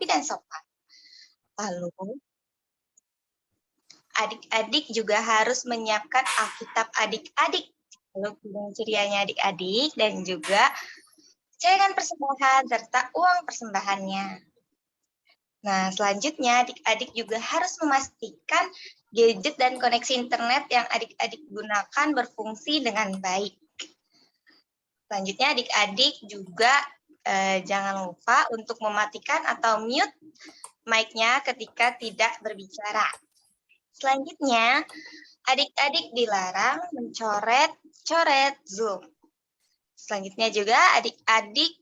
rapi dan sopan. Lalu, adik-adik juga harus menyiapkan Alkitab adik-adik, lalu kidung cerianya adik-adik, dan juga celengan persembahan serta uang persembahannya. Nah, selanjutnya adik-adik juga harus memastikan gadget dan koneksi internet yang adik-adik gunakan berfungsi dengan baik. Selanjutnya adik-adik juga jangan lupa untuk mematikan atau mute mic-nya ketika tidak berbicara. Selanjutnya, adik-adik dilarang mencoret-coret Zoom. Selanjutnya juga adik-adik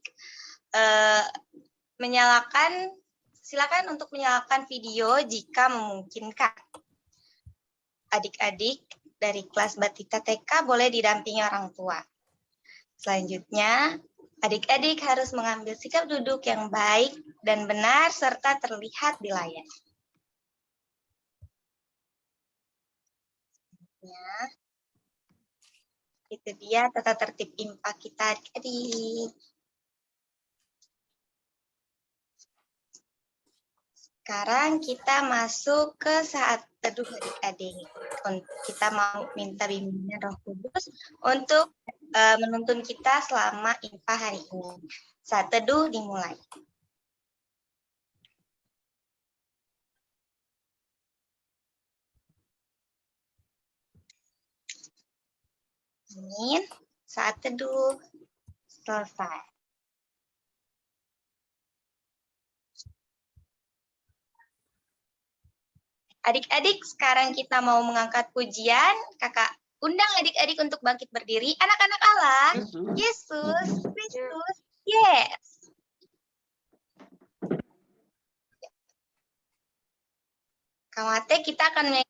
silakan untuk menyalakan video jika memungkinkan. Adik-adik dari kelas Batita TK boleh didampingi orang tua. Selanjutnya, adik-adik harus mengambil sikap duduk yang baik dan benar serta terlihat di layar. Ya, itu dia tata tertib IMPA kita adik-adik. Sekarang kita masuk ke saat teduh adik-adik. Kita mau minta bimbingan Roh Kudus untuk menuntun kita selama IMPA hari ini. Saat teduh dimulai. Amin. Saat teduh selesai. Adik-adik, sekarang kita mau mengangkat pujian. Kakak undang adik-adik untuk bangkit berdiri. Anak-anak Allah, Yesus Kristus, yes. Kamate kita akan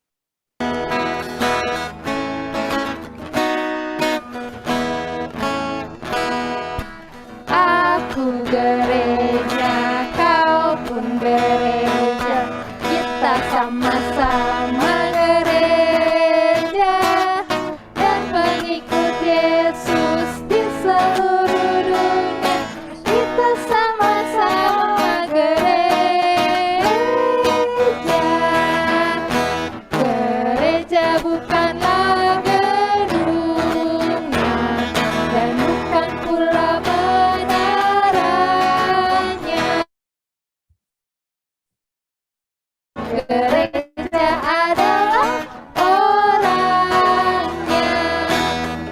Aku gereja, kau pun gereja, kita sama-sama gereja dan pengikut Yesus di seluruh dunia. Kita sama-sama gereja. Gereja bukanlah gedungnya dan bukan pula menaranya. Gereja adalah orangnya.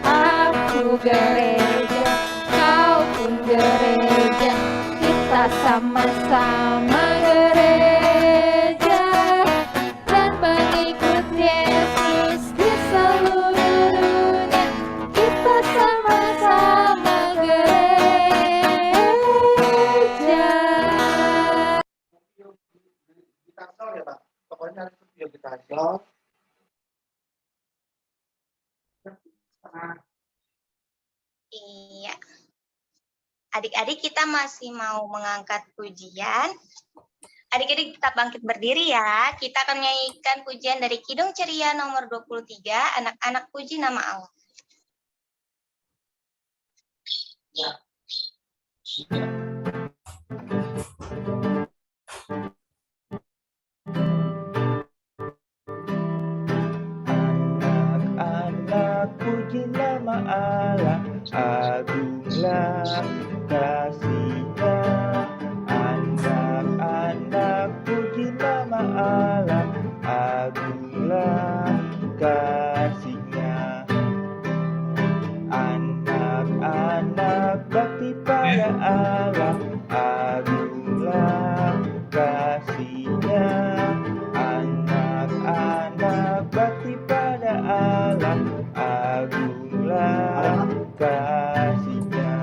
Aku gereja, kau pun gereja, kita sama-sama gereja dan pengikut Yesus di seluruh dunia. Kita sama-sama gereja. Kita sol ya Pak, pokoknya harus video kita sol. Iya. Adik-adik kita masih mau mengangkat pujian. Adik-adik tetap bangkit berdiri ya. Kita akan menyanyikan pujian dari Kidung Ceria nomor 23, Anak-anak Puji Nama Allah. Anak-anak puji nama Allah, agunglah kasih-Nya. Anak-anak puji nama Allah, agunglah kasih-Nya. Anak-anak bakti pada Allah, agunglah kasih-Nya. Anak-anak bakti pada Allah, agunglah kasih-Nya.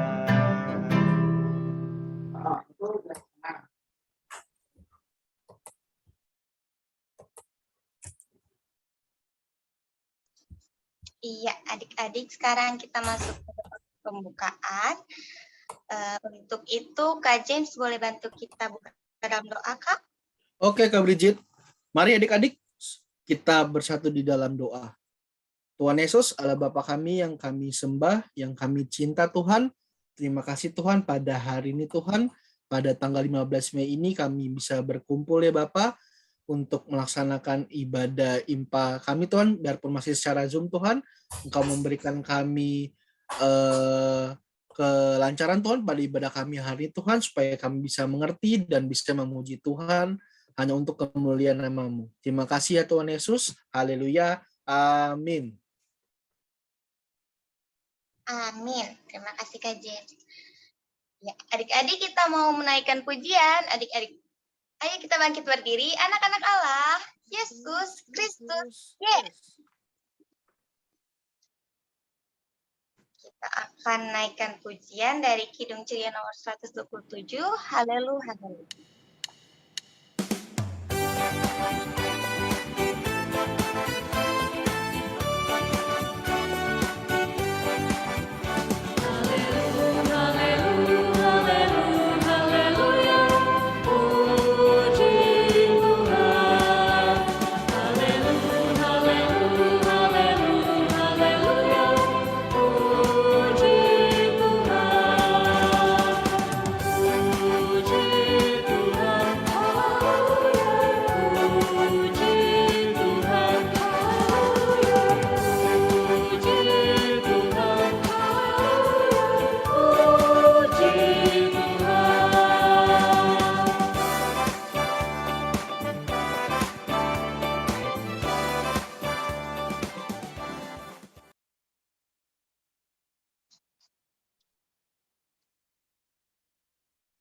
Iya, adik-adik sekarang kita masuk ke pembukaan. Untuk itu, Kak James boleh bantu kita buka dalam doa, Kak? Oke, Kak Bridget. Mari adik-adik, kita bersatu di dalam doa. Tuhan Yesus, Allah Bapa kami yang kami sembah, yang kami cinta Tuhan. Terima kasih Tuhan pada hari ini Tuhan. pada tanggal 15 Mei ini kami bisa berkumpul ya Bapak untuk melaksanakan ibadah IMPA kami Tuhan, biarpun masih secara Zoom Tuhan, Engkau memberikan kami kelancaran Tuhan pada ibadah kami hari ini Tuhan, supaya kami bisa mengerti dan bisa memuji Tuhan hanya untuk kemuliaan nama-Mu. Terima kasih ya Tuhan Yesus. Haleluya. Amin. Amin. Terima kasih Kak James. Ya, adik-adik kita mau menaikkan pujian. Adik-adik, ayo kita bangkit berdiri. Anak-anak Allah, Yesus Kristus. Yes. Kita akan naikkan pujian dari Kidung Ceria nomor 127. Haleluya.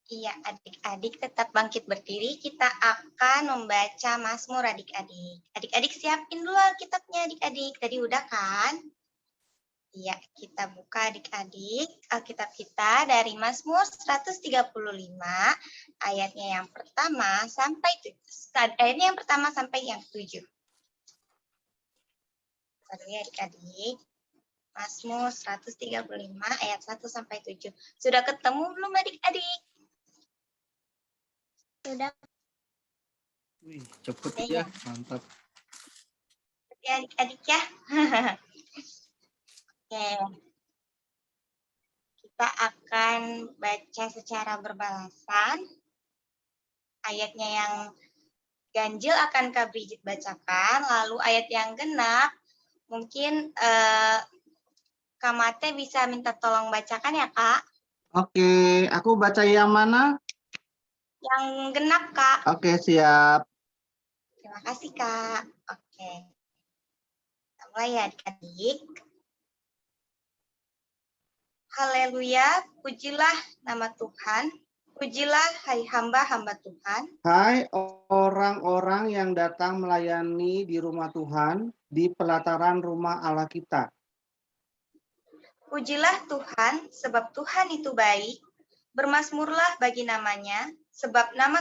Iya, adik-adik tetap bangkit berdiri. Kita akan membaca Mazmur adik-adik. Adik-adik siapin dulu Alkitabnya adik-adik. Tadi udah kan? Iya, kita buka adik-adik Alkitab kita dari Mazmur 135 ayatnya yang pertama sampai yang 7. Sorry adik-adik. Mazmur 135 ayat 1 sampai 7. Sudah ketemu belum adik-adik? Sudah. Wih, cepet ya, mantap. Ya adik-adik ya. Oke. Kita akan baca secara berbalasan. Ayatnya yang ganjil akan Kak Brigit bacakan, lalu ayat yang genap mungkin Kak Mate bisa minta tolong bacakan ya Kak. Oke, aku baca yang mana? Yang genap Kak. Oke, siap. Terima kasih Kak. Oke. Kita mulai ya adik-adik. Haleluya, pujilah nama Tuhan. Pujilah hai hamba-hamba Tuhan. Hai orang-orang yang datang melayani di rumah Tuhan, di pelataran rumah Allah kita. Pujilah Tuhan, sebab Tuhan itu baik. Bermasmurlah bagi namanya, sebab nama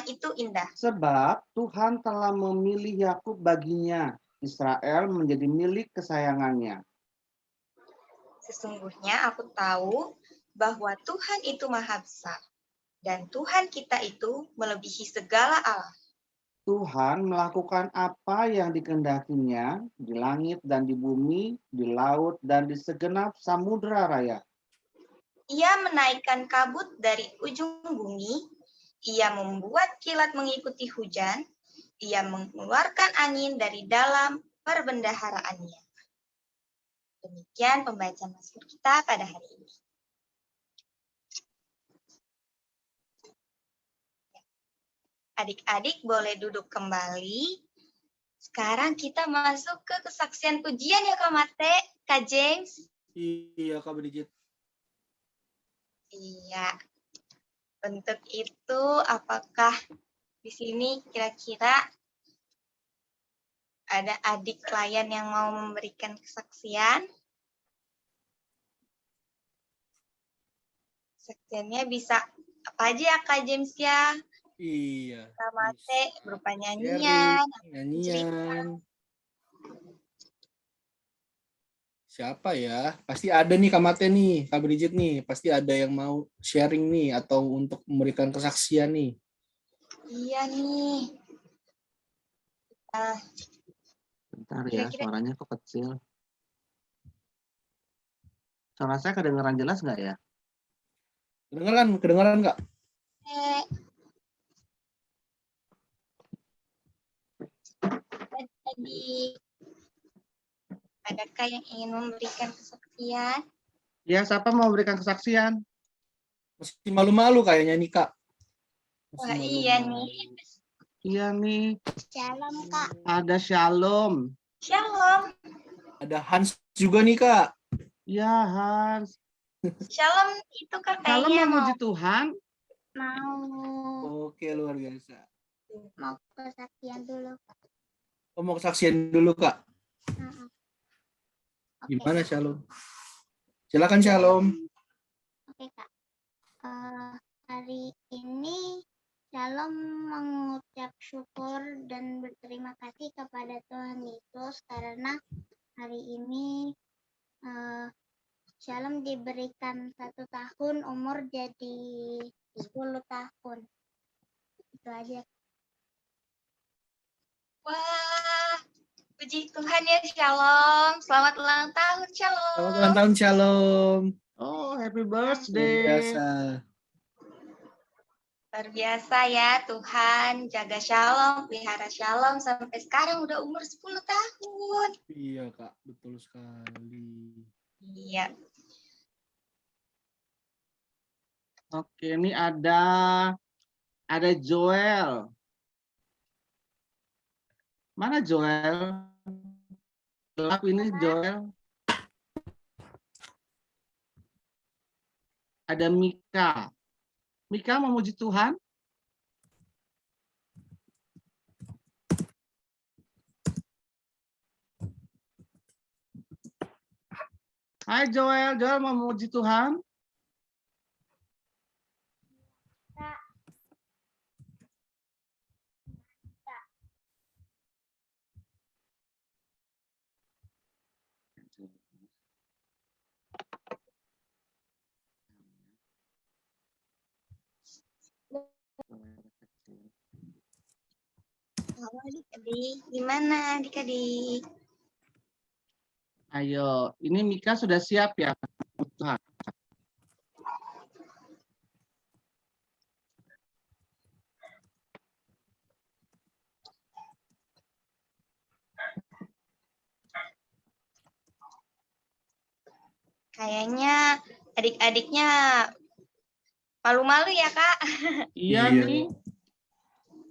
itu indah. Sebab Tuhan telah memilih Yakub baginya, Israel menjadi milik kesayangannya. Sesungguhnya aku tahu bahwa Tuhan itu maha besar, dan Tuhan kita itu melebihi segala Allah. Tuhan melakukan apa yang dikehendakinya di langit dan di bumi, di laut dan di segenap samudera raya. Ia menaikkan kabut dari ujung bumi, ia membuat kilat mengikuti hujan, ia mengeluarkan angin dari dalam perbendaharaannya. Demikian pembacaan Mazmur kita pada hari ini. Adik-adik boleh duduk kembali. Sekarang kita masuk ke kesaksian pujian ya Kak Mate, Kak James. Iya Kak Brigit. Iya. Untuk itu apakah di sini kira-kira ada adik klien yang mau memberikan kesaksian? Kesaksiannya bisa apa aja ya Kak James ya? Iya. Kak Mate berupa Sharing, nyanyian, nyanyian. Siapa ya? Pasti ada nih Kak Mate nih, Kak Brigit nih. Pasti ada yang mau sharing nih atau untuk memberikan kesaksian nih. Iya nih. Bentar ya, Kira-kira- suaranya kok kecil. Suara saya kedengaran jelas nggak ya? Kedengeran nggak? Eh, Adik, adakah yang ingin memberikan kesaksian? Ya, siapa mau berikan kesaksian? Masih malu-malu kayaknya nih, Kak. Masih Wah, iya malu-malu. nih. Iya nih, Shalom, Kak. ada Shalom. Shalom. Ada Hans juga nih, Kak. Ya, Hans. Shalom itu Shalom katanya memuji Tuhan. mau Oke, luar biasa. kesaksian dulu. Mau kesaksian dulu, Kak. Oke. Gimana, Shalom? Silakan, Shalom. Oke, Kak. Hari ini Shalom mengucap syukur dan berterima kasih kepada Tuhan Yesus karena hari ini Shalom diberikan 1 tahun, umur jadi 10 tahun. Itu aja. Wah, puji Tuhan ya Shalom. Selamat ulang tahun Shalom. Selamat ulang tahun, Shalom. Oh, happy Luar birthday. biasa. Luar biasa ya Tuhan. Jaga Shalom, pelihara Shalom sampai sekarang udah umur 10 tahun. Iya, Kak. Betul sekali. Iya. Oke, ini ada Joel. Mana Joel? Gelap ini Joel. Ada Mika. Mika memuji Tuhan. Hai Joel, Joel memuji Tuhan. Halo adik-adik, gimana adik-adik? Ayo, ini Mika sudah siap ya? Tuhan. Kayaknya adik-adiknya malu-malu ya Kak? Iya Iya. nih.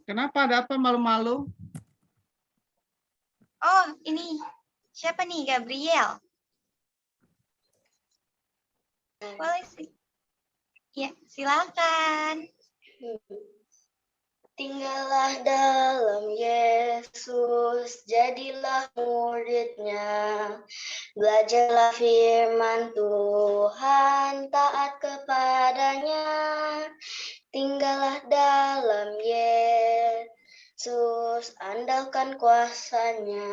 Kenapa ada apa malu-malu? Oh ini siapa nih Gabriel? Boleh sih. Ya silakan. Tinggallah dalam Yesus, jadilah muridnya. Belajarlah firman Tuhan, taat kepadanya. Tinggallah dalam Yesus, andalkan kuasanya.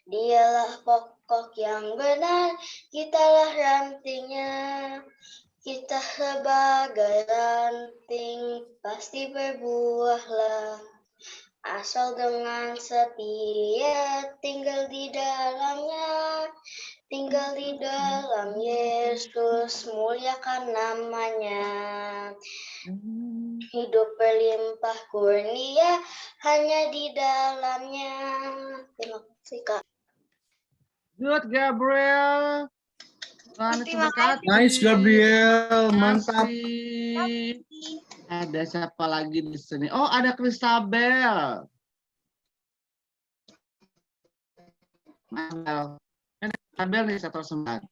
Dialah pokok yang benar, kitalah rantingnya. Kita sebagai ranting pasti berbuahlah, asal dengan setia tinggal di dalamnya. Tinggal di dalam Yesus, muliakan namanya. Hidup berlimpah kurnia hanya di dalamnya. Terima kasih Kak. Good Gabriel. Tuhan Terima berkati. Nice, Gabriel. Mantap. Makasih. Ada siapa lagi di sini? Oh, ada Christabel. Ada Christabel nih 109.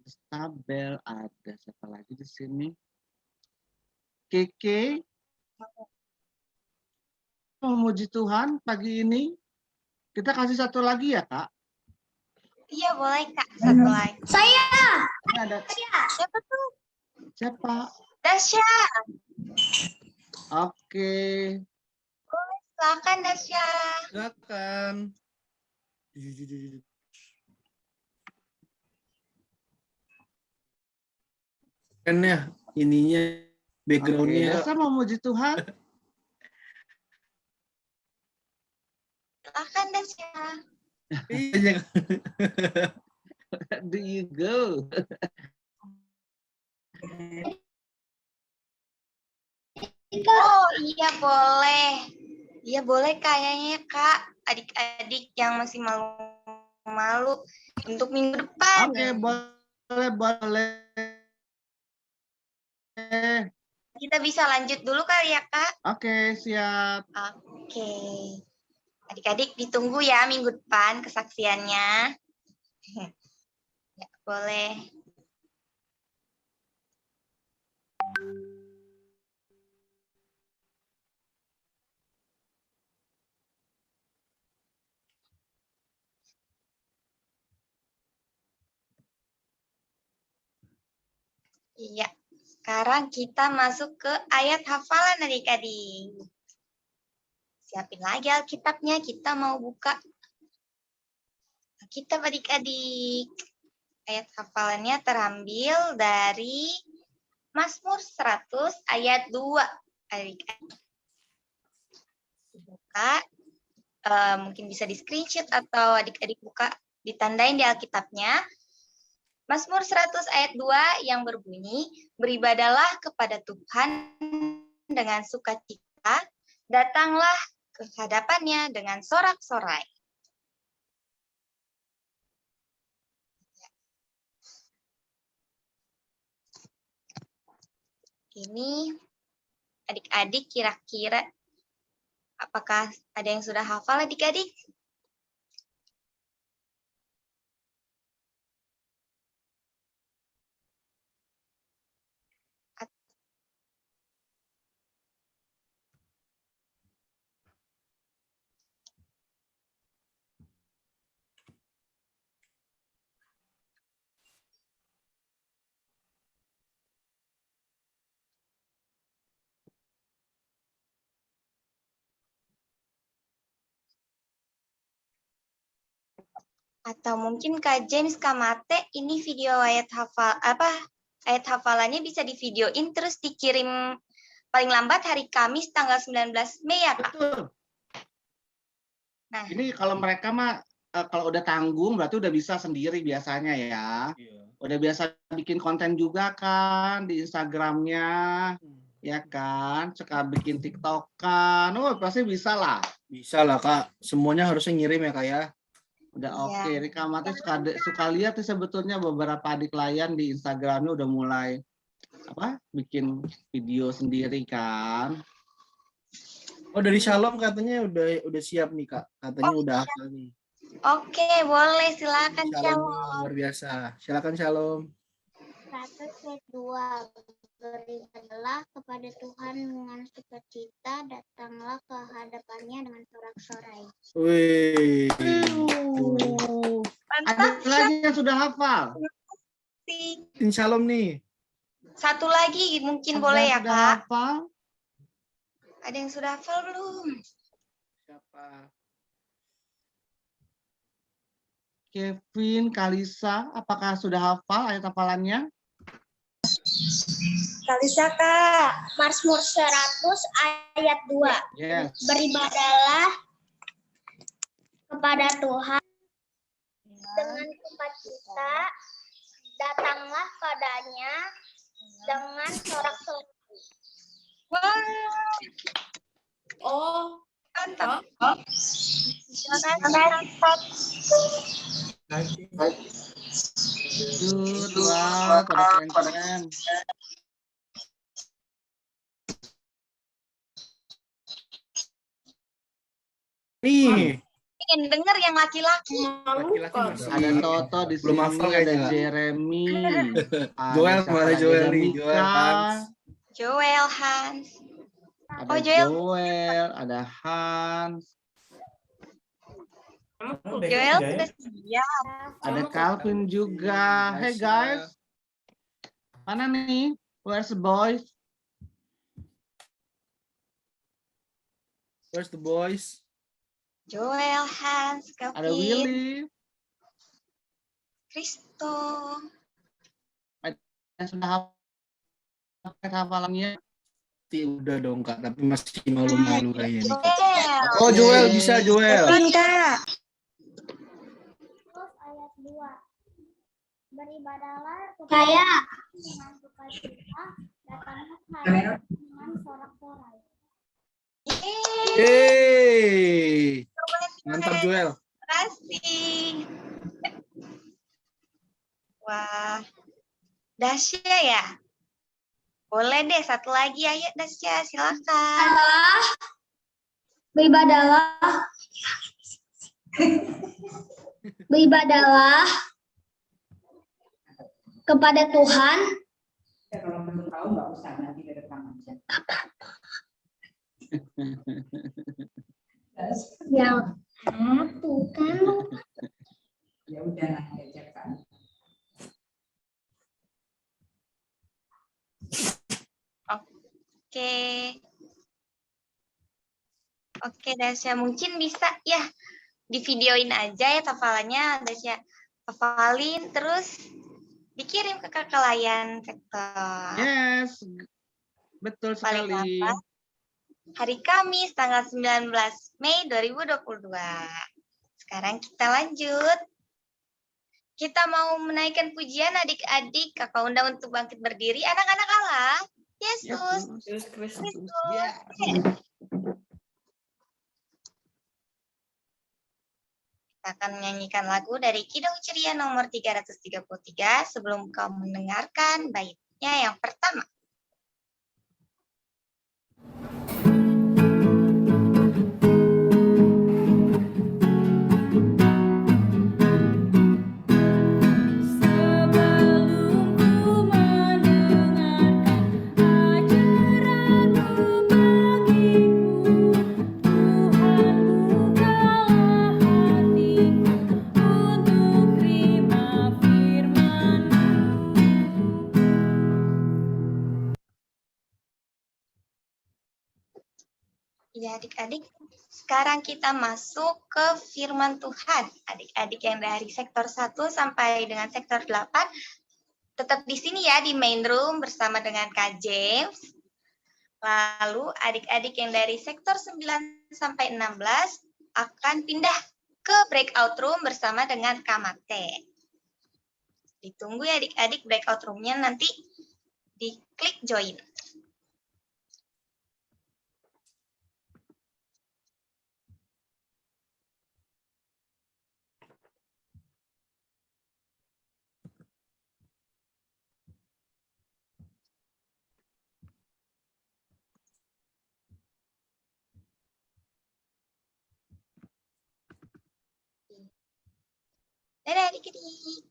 Christabel, ada siapa lagi di sini? Keke. Memuji Tuhan pagi ini. Kita kasih satu lagi ya, Kak? Iya boleh Kak, satu lagi. Ini ada Siapa tuh? siapa? Dasya. Oke. Silakan Dasya. Silakan. Keren ya ininya, backgroundnya. Dasa memuji Tuhan. Silakan Dasya. Iya. Do you go? Oh iya boleh. Iya boleh kayaknya Kak. Adik-adik yang masih malu-malu untuk minggu depan. Oke, boleh. Kita bisa lanjut dulu kali ya Kak. Oke, siap. Oke. Adik-adik ditunggu ya minggu depan kesaksiannya. Ya, boleh. Iya. Sekarang kita masuk ke ayat hafalan adik-adik. Siapin lagi Alkitabnya, kita mau buka Alkitab adik-adik. Ayat hafalannya terambil dari Mazmur 100 ayat 2. Adik-adik. Buka, mungkin bisa di screenshot atau adik-adik buka, ditandain di Alkitabnya. Mazmur 100 ayat 2 yang berbunyi, beribadalah kepada Tuhan dengan sukacita, datanglah ke hadapannya dengan sorak-sorai. Ini adik-adik kira-kira apakah ada yang sudah hafal adik-adik? Atau mungkin Kak James Kamate ini video ayat hafalannya bisa di videoin terus dikirim paling lambat hari Kamis tanggal 19 Mei ya Kak? Betul. Nah, Ini kalau mereka mah kalau udah tanggung berarti udah bisa sendiri biasanya ya. Udah biasa bikin konten juga kan di Instagramnya, ya kan? Suka bikin TikTokan, pasti bisa lah. Bisa lah Kak, semuanya harusnya ngirim ya Kak ya. Udah Iya. oke. Rika Mati suka lihat tuh sebetulnya beberapa adik layan di Instagramnya udah mulai bikin video sendiri kan. Oh dari Shalom katanya udah siap nih Kak, katanya udah hafal nih. oke, boleh silakan Shalom Shalom. luar biasa. Silakan Shalom. 100 ayat 2. Beribadalah kepada Tuhan dengan sukacita, datanglah ke hadapannya dengan sorak-sorai. Wih. Ada lagi yang sudah hafal? Shalom nih. Satu lagi mungkin Ada boleh yang ya sudah Kak? hafal? Ada yang sudah hafal belum? Siapa? Kevin, Kalisa, apakah sudah hafal ayat hafalannya? Kalisa Kak. Mazmur 100 ayat 2. Yes. Beribadalah kepada Tuhan dengan sukacita, datanglah padanya dengan sorak-sorai. Wah, Oh, mantap. Good, wah, pada keren-keren. Nih, Ingin dengar yang laki-laki. laki-laki masuk. Ada Toto di Belum sini, hafal ada kayaknya, Kak. Jeremy, Joel siapa kemana lagi? Joel Ada nih? Mika, Joel Hans. Joel, Hans. ada Oh, Joel. Joel, ada Hans, Joel sudah siap. ada Calvin juga. Hey guys, mana nih? Where's the boys? Where's the boys? Joel, Hans, Ada Kelvin, Willy, Kristo. yang sudah hafal hafalannya. Udah dong Kak, tapi masih malu-malu kayaknya nih. Joel. Oh Joel bisa Joel. Kelvin, Kak. Beribadahlah kepada dengan sukacita, datanglah kepada dengan sorak-sorai. Yeay. Mantap Joel. Terima kasih. Wah, Dasya ya? Boleh deh, satu lagi. Ayo Dasya, silakan. Beribadahlah kepada Tuhan Kalau belum tahu nggak usah, nanti direkam aja. yang satu kan. Ya udah nanti aja kan. Oke Dasya, mungkin bisa ya di videoin aja ya hafalannya Dasya. Hafalin terus dikirim ke kakak layan sektor. Yes, betul Paling sekali. lambat hari Kamis tanggal 19 Mei 2022. Sekarang kita lanjut. Kita mau menaikkan pujian adik-adik. Kakak undang untuk bangkit berdiri. Anak-anak Allah. Yesus. Yesus Kristus. Ya. Kita akan menyanyikan lagu dari Kidung Ceria nomor 333 sebelum kau mendengarkan baitnya yang pertama. Ya adik-adik, sekarang kita masuk ke firman Tuhan. Adik-adik yang dari sektor 1 sampai dengan sektor 8, tetap di sini ya di main room bersama dengan Kak James. Lalu adik-adik yang dari sektor 9 sampai 16 akan pindah ke breakout room bersama dengan Kak Mate. Ditunggu ya adik-adik, breakout room-nya nanti diklik join. Dadah adik-adik.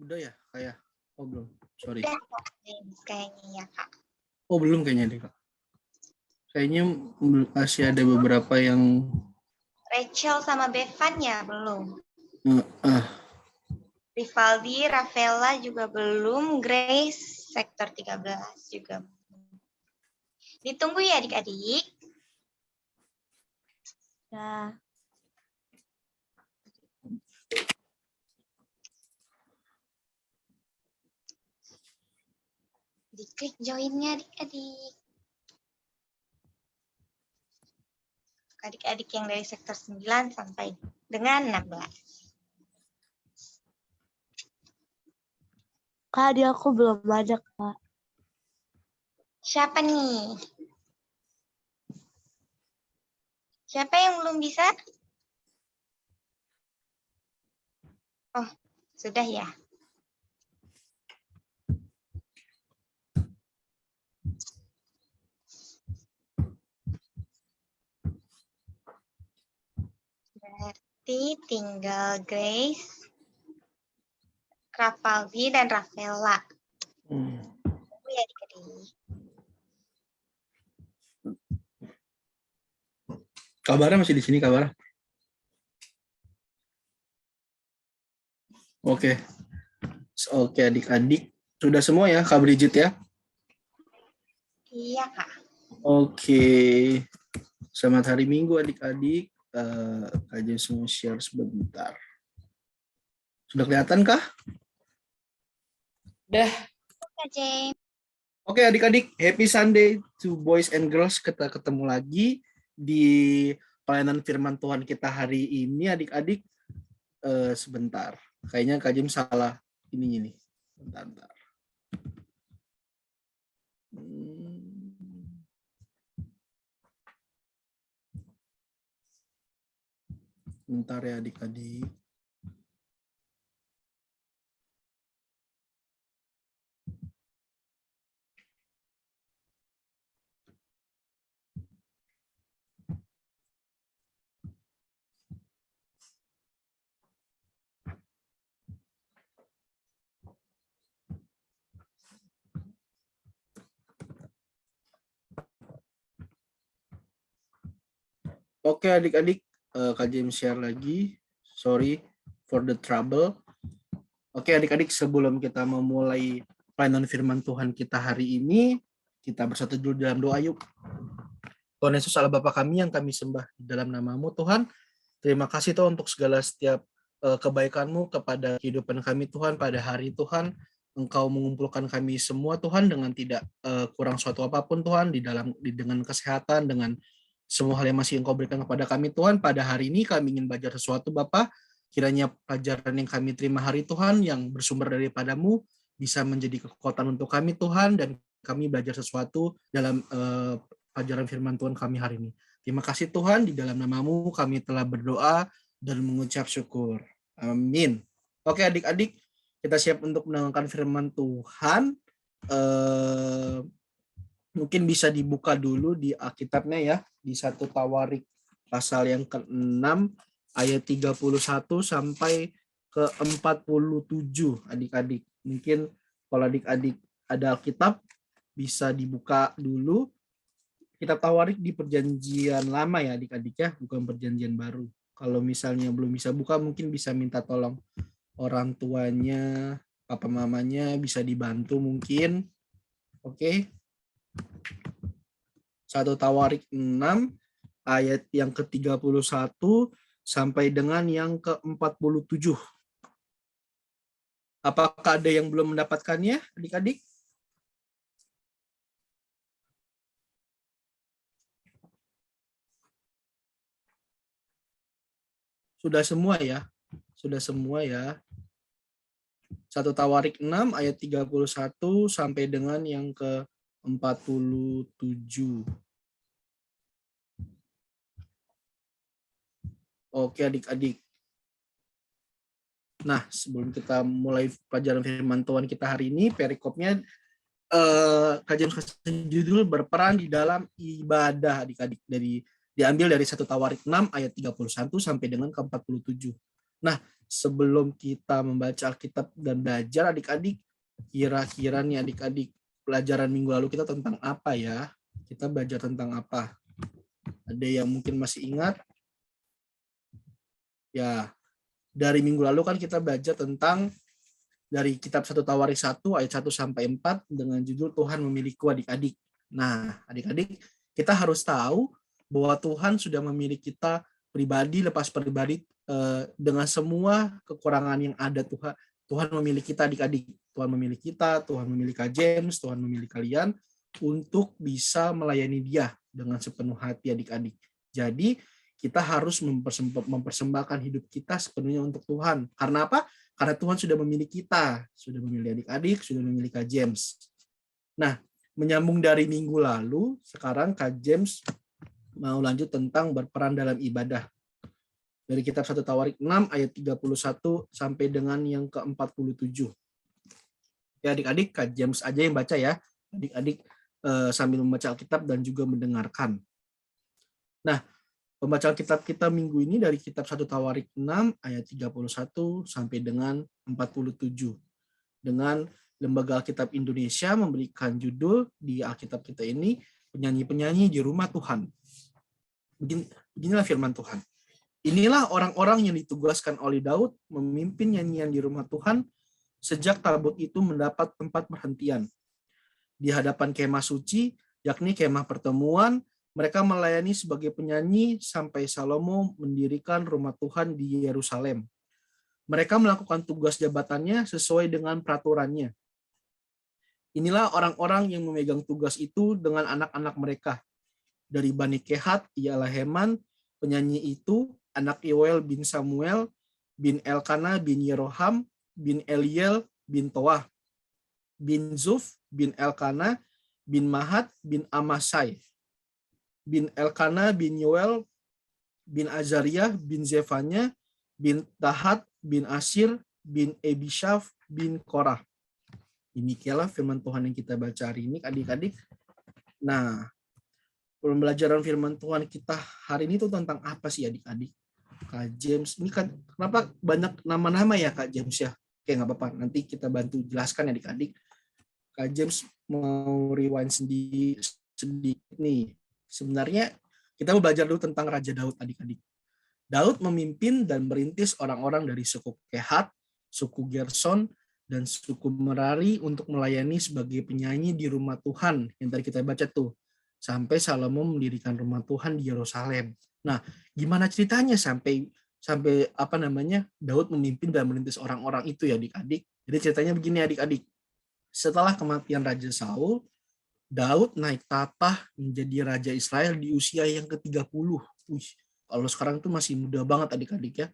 Udah ya, kayak. Oh belum, sorry. Udah Kak James, kayaknya ya Kak. Oh belum kayaknya deh Kak. Kayaknya masih ada beberapa yang. Rachel sama Bevan ya belum. Rivaldi, Rafaela juga belum. Grace, sektor 13 juga belum. Ditunggu ya adik-adik. Nah. Diklik join-nya adik-adik. Adik-adik yang dari sektor 9 sampai dengan 16. Kak, di aku belum ada, Kak. Siapa nih? Siapa yang belum bisa? Oh, sudah ya. Berarti tinggal Grace, Ravaldi, dan Rafaela. Tunggu ya adik-adik. Kabarnya masih di sini kabar. Oke. Oke adik-adik. Sudah semua ya Kak Bridget ya? Iya Kak. Oke. Selamat hari Minggu adik-adik. Kak James mau share sebentar. Sudah kelihatan kah? Kak James. Oke adik-adik, happy Sunday to boys and girls. Kita ketemu lagi di pelayanan firman Tuhan kita hari ini adik-adik. Sebentar, kayaknya Kak James salah ini. Bentar. Bentar ya adik-adik. Oke adik-adik, Kak James share lagi. Sorry for the trouble. Oke adik-adik, sebelum kita memulai pelayanan firman Tuhan kita hari ini, kita bersatu dulu dalam doa yuk. Tuhan Yesus Allah Bapa kami yang kami sembah di dalam nama-Mu Tuhan. Terima kasih Tuhan untuk segala setiap kebaikan-Mu kepada kehidupan kami Tuhan pada hari Tuhan. Engkau mengumpulkan kami semua Tuhan dengan tidak kurang suatu apapun Tuhan dengan kesehatan, dengan semua hal yang masih Engkau berikan kepada kami Tuhan. Pada hari ini kami ingin belajar sesuatu Bapa. Kiranya pelajaran yang kami terima hari Tuhan yang bersumber daripada-Mu bisa menjadi kekuatan untuk kami Tuhan, dan kami belajar sesuatu dalam pelajaran firman Tuhan kami hari ini. Terima kasih Tuhan, di dalam nama-Mu kami telah berdoa dan mengucap syukur. Amin. Oke adik-adik, kita siap untuk mendengarkan firman Tuhan. Mungkin bisa dibuka dulu di Alkitabnya ya, di 1 Tawarik pasal yang ke-6 ayat 31 sampai ke 47 adik-adik. Mungkin kalau adik-adik ada Alkitab bisa dibuka dulu. Kitab Tawarik di perjanjian lama ya adik-adik ya, bukan perjanjian baru. Kalau misalnya belum bisa buka, mungkin bisa minta tolong orang tuanya, papa mamanya bisa dibantu mungkin. Oke. 1 Tawarik 6 ayat yang ke-31 sampai dengan yang ke-47. Apakah ada yang belum mendapatkannya, adik-adik? Sudah semua ya? Sudah semua ya? 1 Tawarik 6 ayat 31 sampai dengan yang ke-47. Oke adik-adik. Nah, sebelum kita mulai pelajaran firman Tuhan kita hari ini, perikopnya kajian judul berperan di dalam ibadah adik-adik, diambil dari 1 Tawarik 6 ayat 31 sampai dengan ke-47. Nah, sebelum kita membaca Alkitab dan belajar adik-adik, kira-kira nih adik-adik, pelajaran minggu lalu kita tentang apa ya? Kita belajar tentang apa? Ada yang mungkin masih ingat? Ya, dari minggu lalu kan kita belajar tentang dari kitab 1 Tawarik 1 ayat 1 sampai 4 dengan judul Tuhan memilikiku adik-adik. Nah, adik-adik, kita harus tahu bahwa Tuhan sudah memiliki kita pribadi lepas pribadi dengan semua kekurangan yang ada. Tuhan memilih kita adik-adik. Tuhan memilih kita, Tuhan memilih Kak James, Tuhan memilih kalian untuk bisa melayani Dia dengan sepenuh hati adik-adik. Jadi kita harus mempersembahkan hidup kita sepenuhnya untuk Tuhan. Karena apa? Karena Tuhan sudah memilih kita, sudah memilih adik-adik, sudah memilih Kak James. Nah, menyambung dari minggu lalu, sekarang Kak James mau lanjut tentang berperan dalam ibadah. Dari kitab 1 Tawarik 6 ayat 31 sampai dengan yang ke-47. Ya adik-adik, Kak James aja yang baca ya. Adik-adik sambil membaca Alkitab dan juga mendengarkan. Nah, pembacaan kitab kita minggu ini dari kitab 1 Tawarik 6 ayat 31 sampai dengan 47. Dengan Lembaga Alkitab Indonesia memberikan judul di Alkitab kita ini, penyanyi-penyanyi di rumah Tuhan. Beginilah firman Tuhan. Inilah orang-orang yang ditugaskan oleh Daud memimpin nyanyian di rumah Tuhan sejak tabut itu mendapat tempat perhentian. Di hadapan kemah suci, yakni kemah pertemuan, Mereka melayani sebagai penyanyi sampai Salomo mendirikan rumah Tuhan di Yerusalem. Mereka melakukan tugas jabatannya sesuai dengan peraturannya. Inilah orang-orang yang memegang tugas itu dengan anak-anak mereka. Dari Bani Kehat ialah Heman, penyanyi itu, anak Yoel bin Samuel, bin Elkana bin Yeroham, bin Eliel bin Toah, bin Zuf, bin Elkana, bin Mahat, bin Amasai, bin Elkana, bin Yoel, bin Azariah, bin Zefanya, bin Tahat, bin Asir, bin Ebishaf, bin Korah. Demikianlah firman Tuhan yang kita baca hari ini, adik-adik. Nah, pembelajaran firman Tuhan kita hari ini tuh tentang apa sih, adik-adik? Kak James, ini kan kenapa banyak nama-nama ya, Kak James ya? Oke, nggak apa-apa, nanti kita bantu jelaskan adik-adik. Kak James mau rewind sedikit nih. Sebenarnya kita mau belajar dulu tentang Raja Daud, adik-adik. Daud memimpin dan merintis orang-orang dari suku Kehat, suku Gerson, dan suku Merari untuk melayani sebagai penyanyi di rumah Tuhan yang tadi kita baca tuh. Sampai Salomo mendirikan rumah Tuhan di Yerusalem. Nah, gimana ceritanya sampai Daud memimpin dan merintis orang-orang itu ya, adik-adik. Jadi ceritanya begini, adik-adik. Setelah kematian Raja Saul, Daud naik tahta menjadi Raja Israel di usia yang ke-30. Kalau sekarang tuh masih muda banget, adik-adik ya.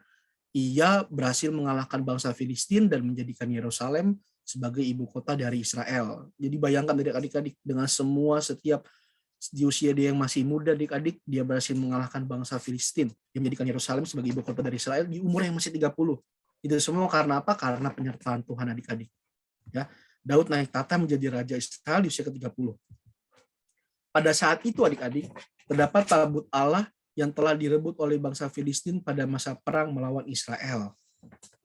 Ia berhasil mengalahkan bangsa Filistin dan menjadikan Yerusalem sebagai ibu kota dari Israel. Jadi bayangkan adik-adik, dengan setiap di usia dia yang masih muda, adik-adik, dia berhasil mengalahkan bangsa Filistin yang menjadikan Yerusalem sebagai ibu kota dari Israel di umur yang masih 30. Itu semua karena apa? Karena penyertaan Tuhan, adik-adik. Ya, Daud naik tahta menjadi Raja Israel di usia ke-30. Pada saat itu, adik-adik, terdapat tabut Allah yang telah direbut oleh bangsa Filistin pada masa perang melawan Israel.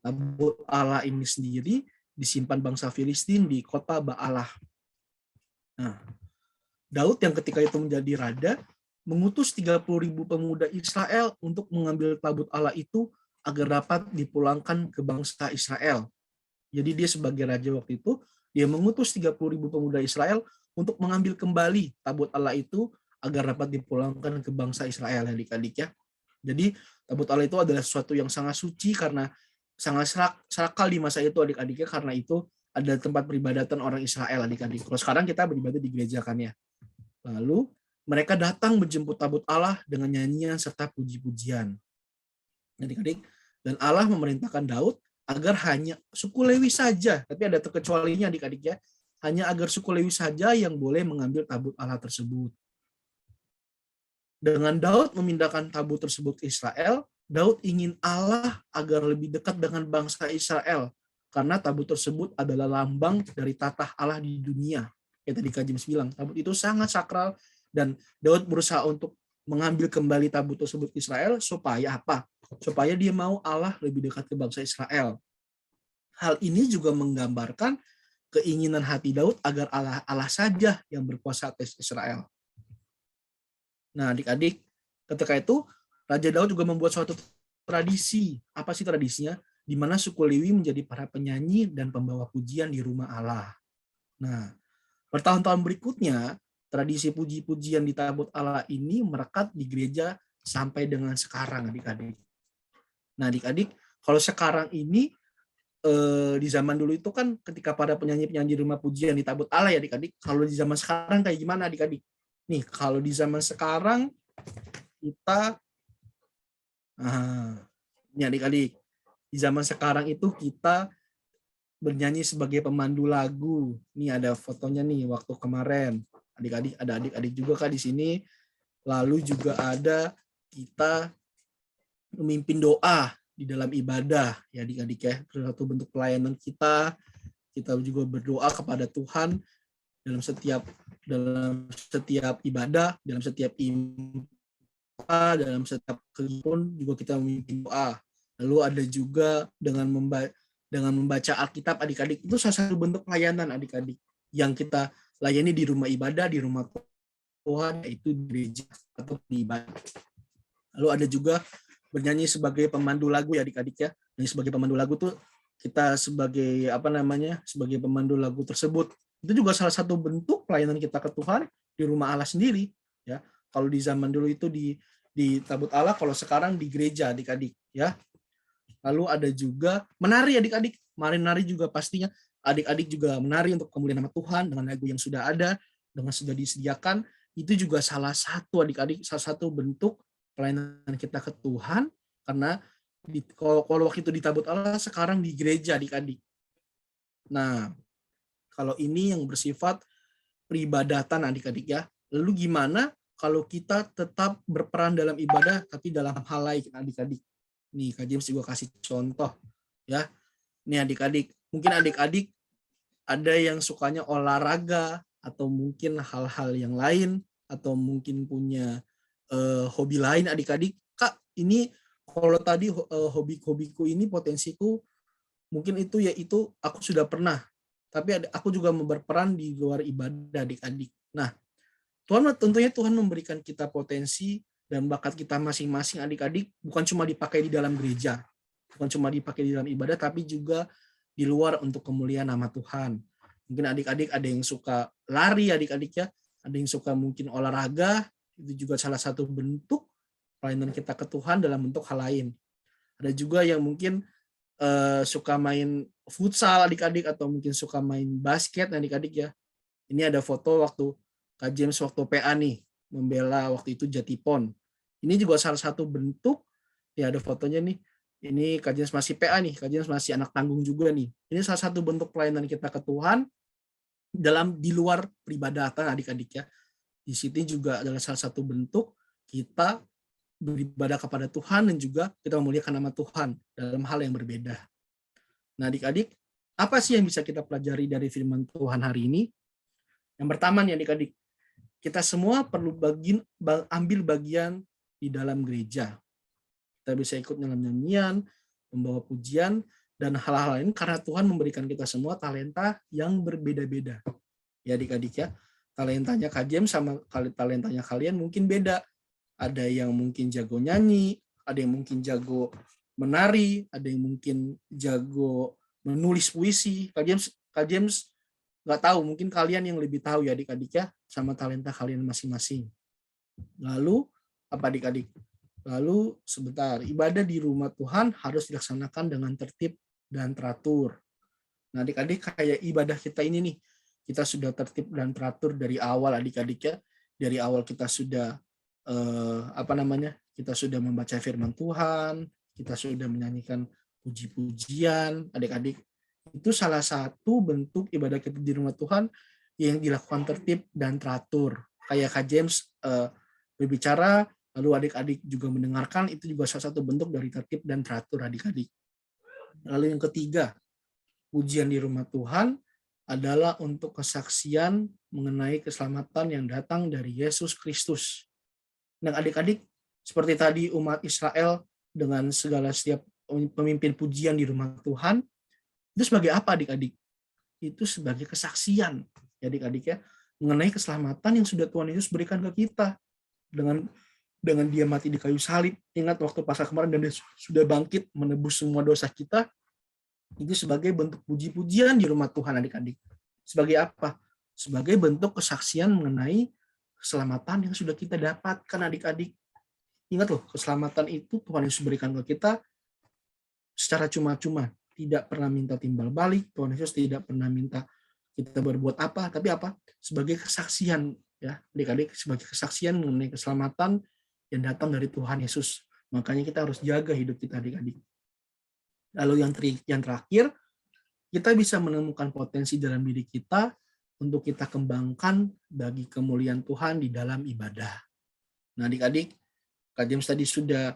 Tabut Allah ini sendiri disimpan bangsa Filistin di kota Baalah. Nah, Daud yang ketika itu menjadi raja mengutus 30.000 pemuda Israel untuk mengambil tabut Allah itu agar dapat dipulangkan ke bangsa Israel. Jadi dia sebagai raja waktu itu, dia mengutus 30.000 pemuda Israel untuk mengambil kembali tabut Allah itu agar dapat dipulangkan ke bangsa Israel, adik-adik ya. Jadi tabut Allah itu adalah sesuatu yang sangat suci karena sangat sakral di masa itu, adik-adiknya, karena itu ada tempat peribadatan orang Israel, adik-adik. Kalau sekarang kita beribadah di gereja kan ya. Lalu mereka datang menjemput tabut Allah dengan nyanyian serta puji-pujian. Adik-adik, dan Allah memerintahkan Daud agar hanya suku Lewi saja, tapi ada terkecualinya, adik-adik ya, hanya agar suku Lewi saja yang boleh mengambil tabut Allah tersebut. Dengan Daud memindahkan tabut tersebut ke Israel, Daud ingin Allah agar lebih dekat dengan bangsa Israel, karena tabut tersebut adalah lambang dari tatah Allah di dunia. Yang tadi Kak James bilang, tabut itu sangat sakral, dan Daud berusaha untuk mengambil kembali tabut tersebut ke Israel, supaya apa? Supaya dia mau Allah lebih dekat ke bangsa Israel. Hal ini juga menggambarkan keinginan hati Daud agar Allah saja yang berkuasa atas Israel. Nah, adik-adik, ketika itu Raja Daud juga membuat suatu tradisi. Apa sih tradisinya? Di mana suku Lewi menjadi para penyanyi dan pembawa pujian di rumah Allah. Nah, bertahun-tahun berikutnya, tradisi puji-pujian di tabut Allah ini merekat di gereja sampai dengan sekarang, adik-adik. Nah, adik-adik, kalau sekarang ini, di zaman dulu itu kan ketika pada penyanyi-penyanyi di rumah pujian di tabut Allah ya, adik-adik. Kalau di zaman sekarang kayak gimana, adik-adik? Nih, kalau di zaman sekarang kita, ini adik-adik, di zaman sekarang itu kita bernyanyi sebagai pemandu lagu. Nih ada fotonya nih waktu kemarin. Adik-adik, ada adik-adik juga Kak di sini. Lalu juga ada kita memimpin doa di dalam ibadah ya, adik-adik ya. Satu bentuk pelayanan kita juga berdoa kepada Tuhan dalam setiap ibadah, dalam setiap dalam setiap kegiatan juga kita memimpin doa. Lalu ada juga dengan membaca Alkitab, adik-adik, itu salah satu bentuk pelayanan, adik-adik, yang kita layani di rumah ibadah, di rumah Tuhan, yaitu di gereja atau di ibadah. Lalu ada juga bernyanyi sebagai pemandu lagu ya, adik-adik ya. Yang sebagai pemandu lagu tuh kita sebagai sebagai pemandu lagu tersebut. Itu juga salah satu bentuk pelayanan kita ke Tuhan di rumah Allah sendiri ya. Kalau di zaman dulu itu di tabut Allah, kalau sekarang di gereja adik-adik ya. Lalu ada juga menari adik-adik. Menari juga pastinya adik-adik juga menari untuk kemuliaan nama Tuhan dengan lagu yang sudah ada, dengan sudah disediakan. Itu juga salah satu adik-adik, salah satu bentuk pelayanan kita ke Tuhan, karena kalau waktu itu di tabut Allah, sekarang di gereja adik-adik. Nah, kalau ini yang bersifat peribadatan adik-adik ya. Lalu gimana kalau kita tetap berperan dalam ibadah tapi dalam hal lain adik-adik? Nih Kak James juga kasih contoh ya. Nih adik-adik, mungkin adik-adik ada yang sukanya olahraga atau mungkin hal-hal yang lain atau mungkin punya hobi lain adik-adik. Kak, ini kalau tadi hobiku ini potensiku mungkin itu yaitu aku sudah pernah, tapi aku juga berperan di luar ibadah adik-adik. Nah, tentunya Tuhan memberikan kita potensi dan bakat kita masing-masing adik-adik, bukan cuma dipakai di dalam gereja, bukan cuma dipakai di dalam ibadah, tapi juga di luar untuk kemuliaan nama Tuhan. Mungkin adik-adik ada yang suka lari adik-adik ya, ada yang suka mungkin olahraga, itu juga salah satu bentuk pelayanan kita ke Tuhan dalam bentuk hal lain. Ada juga yang mungkin suka main futsal adik-adik atau mungkin suka main basket adik-adik ya. Ini ada foto waktu Kak James waktu PA nih, membela waktu itu Jatipon. Ini juga salah satu bentuk, ya ada fotonya nih. Ini Kak James masih PA nih, Kak James masih anak tanggung juga nih. Ini salah satu bentuk pelayanan kita ke Tuhan di luar peribadatan adik-adik ya. Di sini juga adalah salah satu bentuk kita beribadah kepada Tuhan dan juga kita memuliakan nama Tuhan dalam hal yang berbeda. Nah adik-adik, apa sih yang bisa kita pelajari dari firman Tuhan hari ini? Yang pertama nih adik-adik, kita semua perlu ambil bagian di dalam gereja. Kita bisa ikut dalam nyanyian, membawa pujian, dan hal-hal lain karena Tuhan memberikan kita semua talenta yang berbeda-beda. Ya adik-adik ya, talentanya Kak James sama talentanya kalian mungkin beda. Ada yang mungkin jago nyanyi, ada yang mungkin jago menari, ada yang mungkin jago menulis puisi. Kak James nggak tahu, mungkin kalian yang lebih tahu ya adik-adik ya, sama talenta kalian masing-masing. Lalu, apa adik-adik? Lalu, sebentar, ibadah di rumah Tuhan harus dilaksanakan dengan tertib dan teratur. Nah adik-adik, kayak ibadah kita ini nih, kita sudah tertib dan teratur dari awal adik-adik ya. Dari awal kita sudah kita sudah membaca firman Tuhan, kita sudah menyanyikan puji-pujian, adik-adik. Itu salah satu bentuk ibadah kita di rumah Tuhan yang dilakukan tertib dan teratur. Kayak Kak James berbicara, lalu adik-adik juga mendengarkan, itu juga salah satu bentuk dari tertib dan teratur adik-adik. Lalu yang ketiga, pujian di rumah Tuhan adalah untuk kesaksian mengenai keselamatan yang datang dari Yesus Kristus. Dan adik-adik, seperti tadi umat Israel dengan segala setiap pemimpin pujian di rumah Tuhan, itu sebagai apa adik-adik? Itu sebagai kesaksian, ya adik-adik ya, mengenai keselamatan yang sudah Tuhan Yesus berikan ke kita. Dengan dia mati di kayu salib, ingat waktu Paskah kemarin, dan dia sudah bangkit menebus semua dosa kita, itu sebagai bentuk puji-pujian di rumah Tuhan adik-adik. Sebagai apa? Sebagai bentuk kesaksian mengenai keselamatan yang sudah kita dapatkan adik-adik. Ingat loh, keselamatan itu Tuhan Yesus berikan ke kita secara cuma-cuma. Tidak pernah minta timbal balik, Tuhan Yesus tidak pernah minta kita berbuat apa, tapi apa? Sebagai kesaksian ya, adik-adik, sebagai kesaksian mengenai keselamatan yang datang dari Tuhan Yesus. Makanya kita harus jaga hidup kita adik-adik. Lalu yang terakhir, kita bisa menemukan potensi dalam diri kita untuk kita kembangkan bagi kemuliaan Tuhan di dalam ibadah. Nah adik-adik, Kak James tadi sudah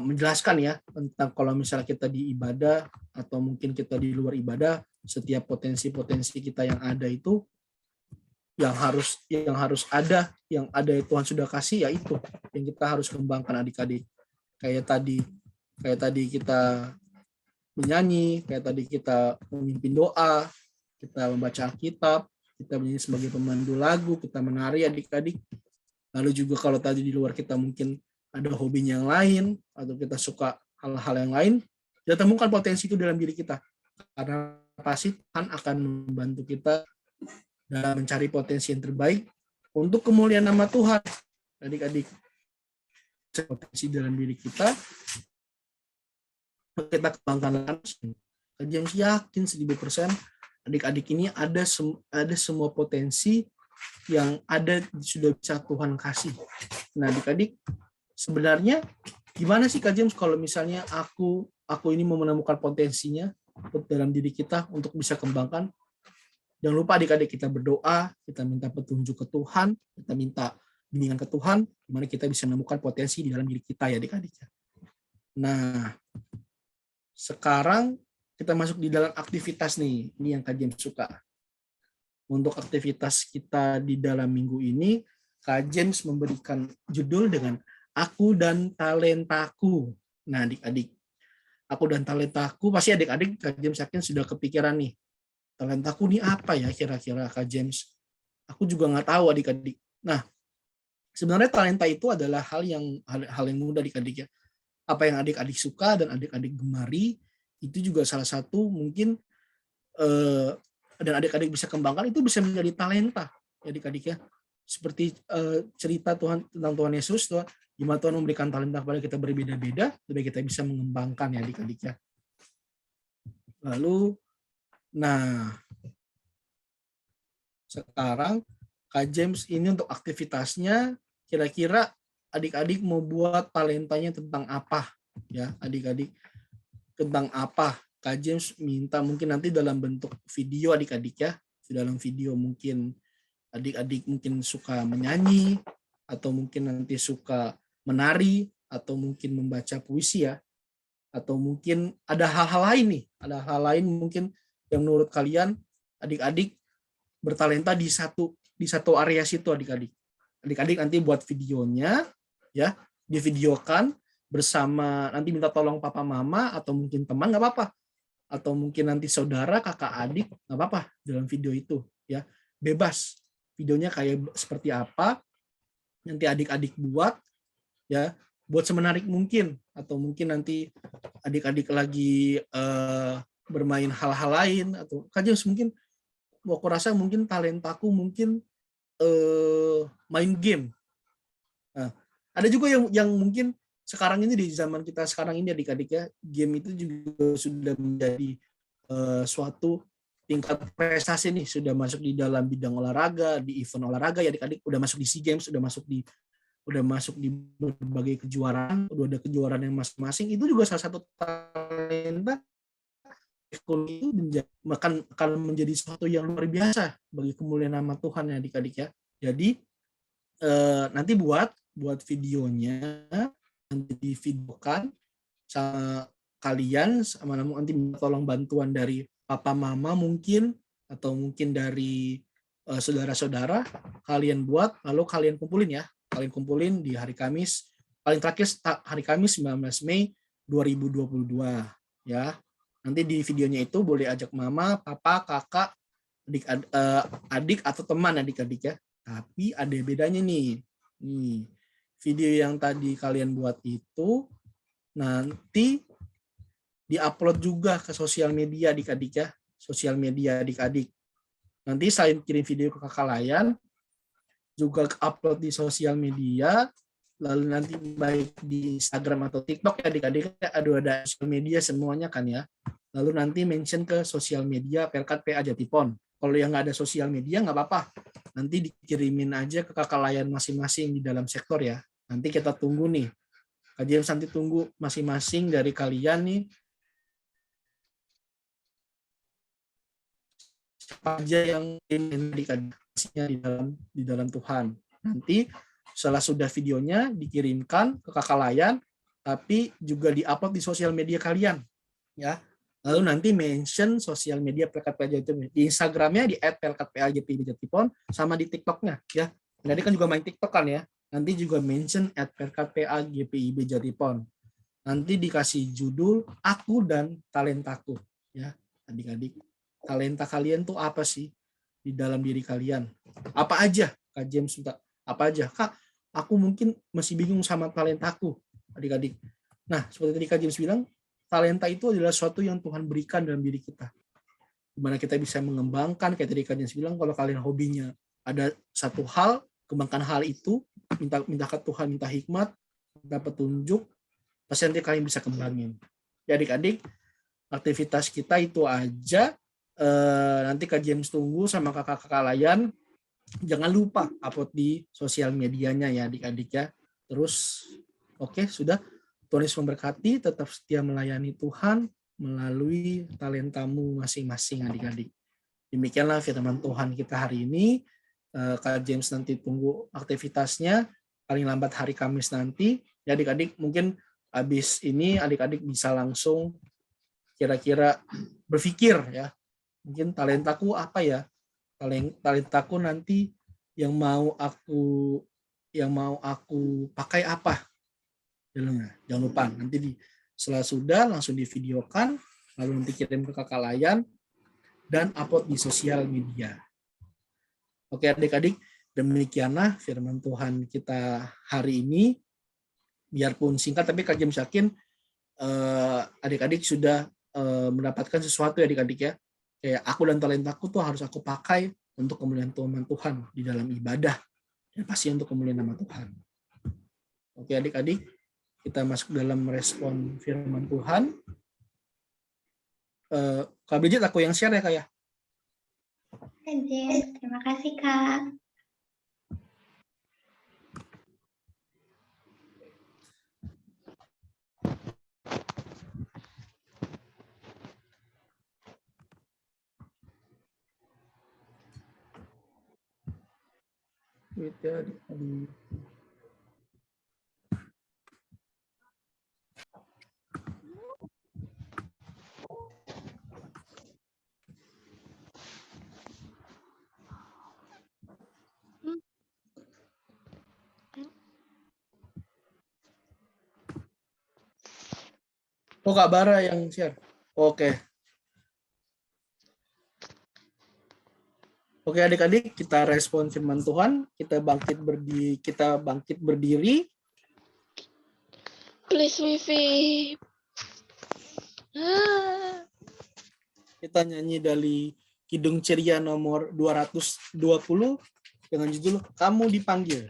menjelaskan ya tentang kalau misalnya kita di ibadah atau mungkin kita di luar ibadah, setiap potensi-potensi kita yang ada itu yang harus ada, yang ada Tuhan sudah kasih, yaitu yang kita harus kembangkan adik-adik. Kayak tadi kita menyanyi, kayak tadi kita memimpin doa, kita membaca Alkitab, kita menyanyi sebagai pemandu lagu, kita menari adik-adik. Lalu juga kalau tadi di luar kita mungkin ada hobinya yang lain, atau kita suka hal-hal yang lain, kita temukan potensi itu dalam diri kita. Karena pasti Tuhan akan membantu kita dalam mencari potensi yang terbaik untuk kemuliaan nama Tuhan. adik-adik potensi dalam diri kita kembangkan langsung. Kak James yakin 1000% adik-adik ini ada semua potensi yang ada sudah bisa Tuhan kasih. Nah, adik-adik sebenarnya gimana sih Kak James kalau misalnya aku ini mau menemukan potensinya dalam diri kita untuk bisa kembangkan? Jangan lupa adik-adik kita berdoa, kita minta petunjuk ke Tuhan, kita minta bimbingan ke Tuhan, gimana kita bisa menemukan potensi di dalam diri kita ya adik-adik. Nah, sekarang kita masuk di dalam aktivitas nih, ini yang Kak James suka. Untuk aktivitas kita di dalam minggu ini, Kak James memberikan judul dengan Aku dan Talentaku. Nah, adik-adik, aku dan talentaku, pasti adik-adik Kak James yakin sudah kepikiran nih, talentaku nih apa ya kira-kira Kak James? Aku juga nggak tahu adik-adik. Nah, sebenarnya talenta itu adalah hal yang mudah adik-adik ya. Apa yang adik-adik suka dan adik-adik gemari, itu juga salah satu mungkin dan adik-adik bisa kembangkan, itu bisa menjadi talenta ya adik-adik ya. Seperti cerita Tuhan tentang Tuhan Yesus, gimana Tuhan memberikan talenta kepada kita berbeda-beda, supaya kita bisa mengembangkan ya adik-adik ya. Lalu, nah sekarang Kak James ini untuk aktivitasnya, kira-kira adik-adik mau buat talentanya tentang apa ya adik-adik, tentang apa? Kak James minta mungkin nanti dalam bentuk video adik-adik ya, dalam video mungkin adik-adik mungkin suka menyanyi, atau mungkin nanti suka menari, atau mungkin membaca puisi ya, atau mungkin ada hal-hal lain nih, ada hal lain mungkin yang menurut kalian adik-adik bertalenta di satu area situ adik-adik. Adik-adik nanti buat videonya ya, divideokan bersama, nanti minta tolong papa mama atau mungkin teman nggak apa-apa, atau mungkin nanti saudara kakak adik nggak apa-apa dalam video itu ya, bebas videonya kayak seperti apa nanti adik-adik buat ya, buat semenarik mungkin, atau mungkin nanti adik-adik lagi bermain hal-hal lain, atau Kak James mungkin aku rasa mungkin talentaku mungkin main game. Nah, ada juga yang mungkin sekarang ini di zaman kita sekarang ini adik-adik ya, game itu juga sudah menjadi suatu tingkat prestasi nih, sudah masuk di dalam bidang olahraga, di event olahraga ya adik-adik, udah masuk di SEA Games, udah masuk di berbagai kejuaraan, udah ada kejuaraan yang masing-masing, itu juga salah satu talenta itu akan menjadi sesuatu yang luar biasa bagi kemuliaan nama Tuhan ya adik-adik ya. Jadi nanti buat videonya, nanti divideokan sama kalian, sama nanti tolong bantuan dari papa mama mungkin, atau mungkin dari saudara-saudara, kalian buat, lalu kalian kumpulin ya, kalian kumpulin di hari Kamis, paling terakhir hari Kamis 19 Mei 2022 ya. Nanti di videonya itu boleh ajak mama, papa, kakak, adik atau teman adik-adik ya. Tapi ada bedanya nih. Nih, video yang tadi kalian buat itu nanti diupload juga ke sosial media adik-adik ya. Sosial media adik-adik. Nanti selain kirim video ke kakak layan, juga upload di sosial media, lalu nanti baik di Instagram atau TikTok ya adik-adik, ada sosial media semuanya kan ya. Lalu nanti mention ke sosial media Perkat PA Jatipon. Kalau yang nggak ada sosial media nggak apa-apa, nanti dikirimin aja ke kakak layan masing-masing di dalam sektor ya. Nanti kita tunggu nih, kajian nanti tunggu masing-masing dari kalian nih, siapa aja yang dikasihnya di dalam Tuhan. Nanti setelah sudah videonya dikirimkan ke kakak layan, tapi juga diupload di sosial media kalian ya. Lalu nanti mention sosial media Perkat PA Jatipon, di Instagramnya di @perkatpa_jatipon, sama di TikToknya ya. Jadi kan juga main TikTok kan ya. Nanti juga mention @perkatpa_jatipon. Nanti dikasih judul Aku dan Talentaku ya adik-adik. Talenta kalian tuh apa sih di dalam diri kalian? Apa aja Kak James minta? Apa aja Kak? Aku mungkin masih bingung sama talentaku adik-adik. Nah seperti tadi Kak James bilang, talenta itu adalah sesuatu yang Tuhan berikan dalam diri kita. Dimana kita bisa mengembangkan, kayak tadi Kak James bilang, kalau kalian hobinya ada satu hal, kembangkan hal itu, minta ke Tuhan, minta hikmat, minta petunjuk, pasti nanti kalian bisa kembangin. Ya adik-adik, aktivitas kita itu aja. Nanti Kak James tunggu sama kakak-kakak layan. Jangan lupa upload di sosial medianya ya adik-adik ya. Terus oke, sudah. Tuhan Yesus memberkati, tetap setia melayani Tuhan melalui talentamu masing-masing adik-adik. Demikianlah firman Tuhan kita hari ini. Kak James nanti tunggu aktivitasnya paling lambat hari Kamis nanti. Ya adik-adik, mungkin habis ini adik-adik bisa langsung kira-kira berpikir ya. Mungkin talentaku apa ya? Talentaku nanti yang mau aku pakai apa? Jangan lupa nanti setelah sudah langsung divideokan, lalu nanti kirim ke kakak layan dan upload di sosial media. Oke adik-adik, demikianlah firman Tuhan kita hari ini. Biarpun singkat, tapi Kak James yakin adik-adik sudah mendapatkan sesuatu ya adik-adik ya. Kayak aku dan talentaku tuh harus aku pakai untuk kemuliaan Tuhan di dalam ibadah. Dan pasti untuk kemuliaan nama Tuhan. Oke adik-adik, kita masuk dalam respon firman Tuhan. Kak Bridget, aku yang share ya Kak ya. Terima kasih Kak. Oh Kak Bara yang share. Oke. Oke adik-adik, kita respon firman Tuhan, kita bangkit berdiri. Please Wifi. Kita nyanyi dari Kidung Ceria nomor 220 dengan judul Kamu Dipanggil.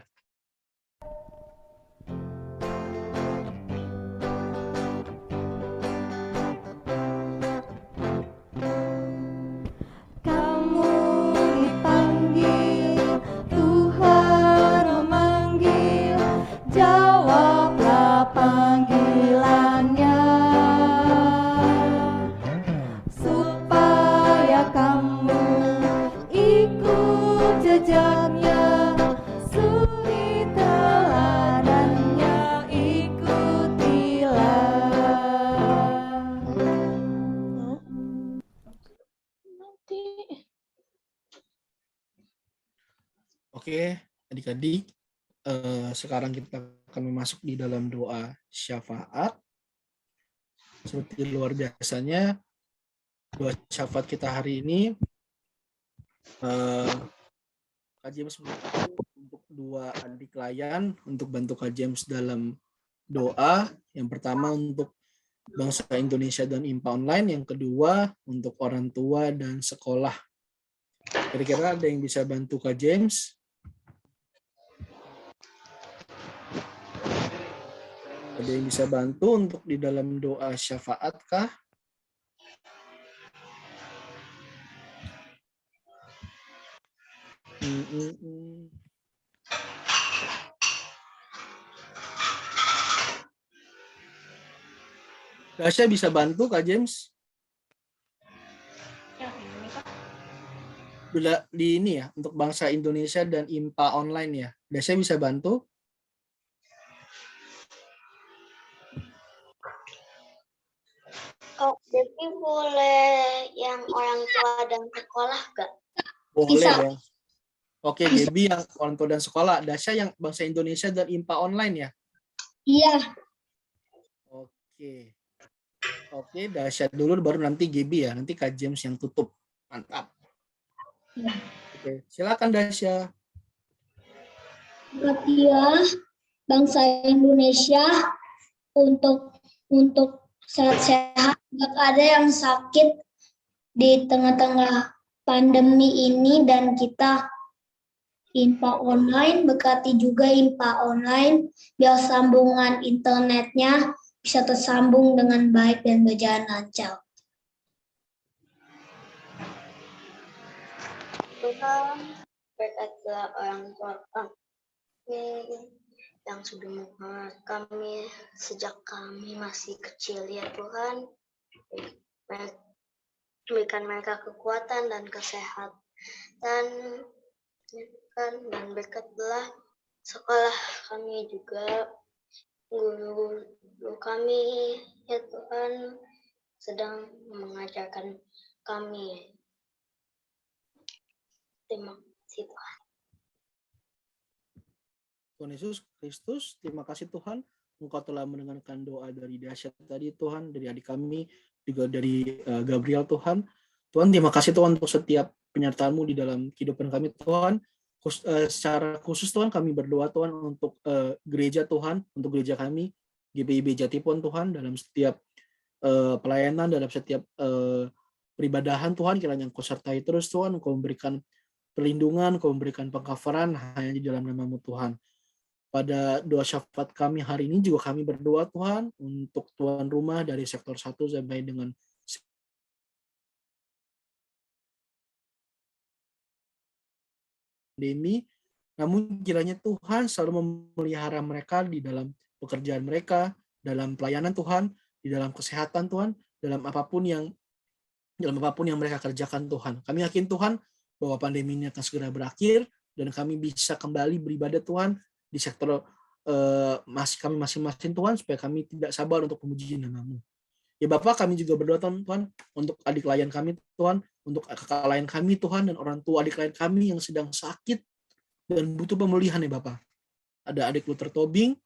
Oke, adik-adik, sekarang kita akan masuk di dalam doa syafaat. Seperti luar biasanya, doa syafaat kita hari ini, Kak James untuk dua adik layan, untuk bantu Kak James dalam doa. Yang pertama untuk bangsa Indonesia dan IMPA Online, yang kedua untuk orang tua dan sekolah. Kira-kira ada yang bisa bantu Kak James? Ada yang bisa bantu untuk di dalam doa syafaat kah? Dasya bisa bantu Kak James? Bila di ini ya, untuk bangsa Indonesia dan IMPA Online ya. Dasya bisa bantu? Kok Devi boleh yang orang tua dan sekolah gak? Boleh Bisa. dong. Oke, Debbie yang orang tua dan sekolah. Dasya yang bangsa Indonesia dan IMPA Online ya? Iya. Oke. Oke, Dasya dulu baru nanti Gaby ya. Nanti Kak James yang tutup. Mantap. Oke, silakan Dasya. Dia bangsa Indonesia untuk sehat-sehat, nggak ada yang sakit di tengah-tengah pandemi ini, dan kita INPA online, berkati juga INPA online, biar sambungan internetnya bisa tersambung dengan baik dan berjalan lancar. Tuhan, berkatilah orang tua kami yang sudah menghargai kami sejak kami masih kecil, ya Tuhan. Berikan mereka kekuatan dan kesehatan, dan berkatilah sekolah kami juga, guru kami, ya Tuhan, sedang mengajarkan kami. Terima kasih Tuhan. Tuhan Yesus Kristus, terima kasih Tuhan, Engkau telah mendengarkan doa dari dahsyat tadi Tuhan, dari adik kami, juga dari Gabriel Tuhan. Tuhan, terima kasih Tuhan untuk setiap penyertaan-Mu di dalam kehidupan kami Tuhan. Secara khusus Tuhan, kami berdoa Tuhan untuk gereja Tuhan, untuk gereja kami, GPIB Jatipon Tuhan, dalam setiap pelayanan, dalam setiap peribadahan Tuhan, kiranya Engkau sertai terus Tuhan, Engkau memberikan perlindungan, Engkau memberikan pengcoveran hanya di dalam nama-Mu Tuhan. Pada doa syafaat kami hari ini juga kami berdoa Tuhan untuk tuan rumah dari sektor 1 sampai dengan pandemi. Namun kiranya Tuhan selalu memelihara mereka di dalam pekerjaan mereka, dalam pelayanan Tuhan, di dalam kesehatan Tuhan, dalam apapun yang mereka kerjakan Tuhan. Kami yakin Tuhan bahwa pandemi ini akan segera berakhir dan kami bisa kembali beribadah Tuhan di sektor kami masing-masing Tuhan, supaya kami tidak sabar untuk memuji nama-Mu. Ya Bapak, kami juga berdoa Tuhan untuk adik klien kami Tuhan, untuk kakak klien kami Tuhan, dan orang tua adik klien kami yang sedang sakit dan butuh pemulihan ya Bapak. Ada adik Luther Tobing,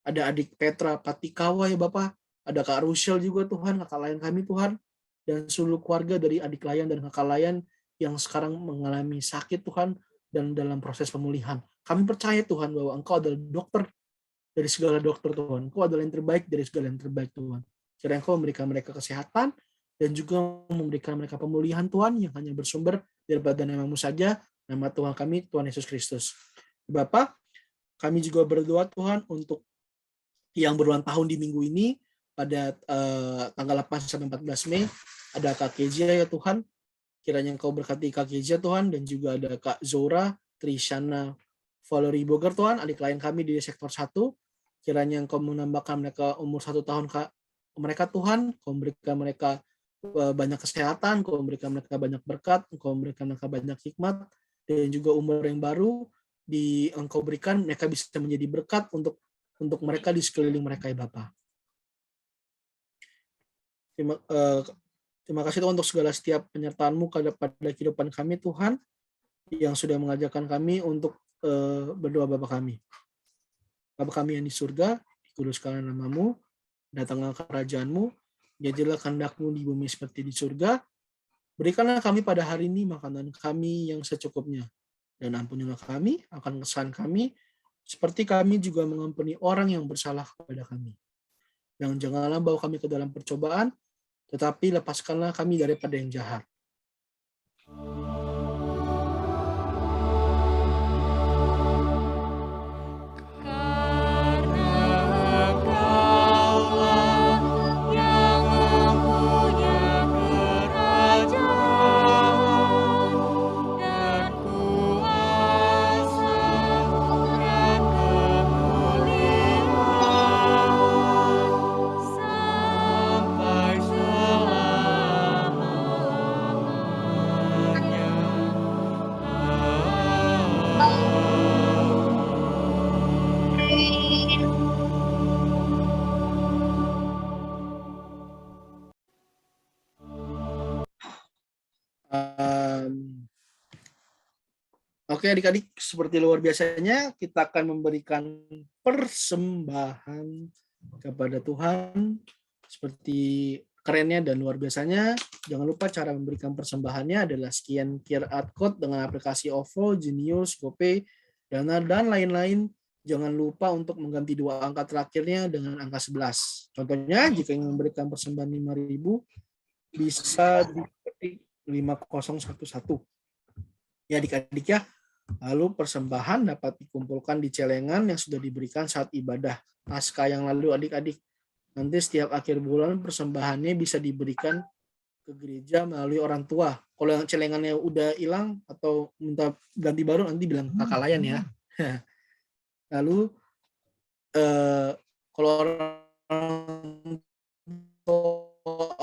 ada adik Petra Patikawa ya Bapak, ada Kak Russell juga Tuhan, kakak klien kami Tuhan, dan seluruh keluarga dari adik klien dan kakak klien yang sekarang mengalami sakit Tuhan dan dalam proses pemulihan. Kami percaya Tuhan bahwa Engkau adalah dokter dari segala dokter Tuhan. Engkau adalah yang terbaik dari segala yang terbaik Tuhan. Kiranya Engkau memberikan mereka kesehatan dan juga memberikan mereka pemulihan Tuhan yang hanya bersumber daripada nama-Mu saja, nama Tuhan kami, Tuhan Yesus Kristus. Bapak, kami juga berdoa Tuhan untuk yang berulang tahun di minggu ini pada tanggal 8 sampai 14 Mei, ada Kak Kezia ya Tuhan. Kiranya Engkau berkati Kak Kezia Tuhan, dan juga ada Kak Zora Trishana Valerie Boger Tuhan, adik klien kami di sektor 1. Kiranya Engkau menambahkan mereka umur 1 tahun mereka Tuhan, Engkau memberikan mereka banyak kesehatan, Engkau memberikan mereka banyak berkat, Engkau memberikan mereka banyak hikmat, dan juga umur yang baru Engkau berikan mereka bisa menjadi berkat untuk mereka di sekeliling mereka ya Bapa. Terima kasih Tuhan untuk segala setiap penyertaan-Mu pada kehidupan kami Tuhan, yang sudah mengajarkan kami untuk berdoa Bapa kami. Bapa kami yang di surga, dikuduskanlah nama-Mu, datanglah kerajaan-Mu, jadilah kehendak-Mu di bumi seperti di surga. Berikanlah kami pada hari ini makanan kami yang secukupnya, dan ampunilah kami akan kesalahan kami, seperti kami juga mengampuni orang yang bersalah kepada kami. Dan janganlah bawa kami ke dalam percobaan, tetapi lepaskanlah kami daripada yang jahat. Oke adik-adik, seperti luar biasanya kita akan memberikan persembahan kepada Tuhan. Seperti kerennya dan luar biasanya, jangan lupa cara memberikan persembahannya adalah scan QR code dengan aplikasi OVO, Genius, GoPay, Dana, dan lain-lain. Jangan lupa untuk mengganti 2 angka terakhirnya dengan angka 11. Contohnya, jika ingin memberikan persembahan 5.000, bisa diketik 5011. Ya adik-adik ya, Lalu persembahan dapat dikumpulkan di celengan yang sudah diberikan saat ibadah Paskah yang lalu adik-adik. Nanti setiap akhir bulan persembahannya bisa diberikan ke gereja melalui orang tua. Kalau yang celengannya udah hilang atau minta ganti baru nanti bilang kakak layan ya. Lalu kalau orang tua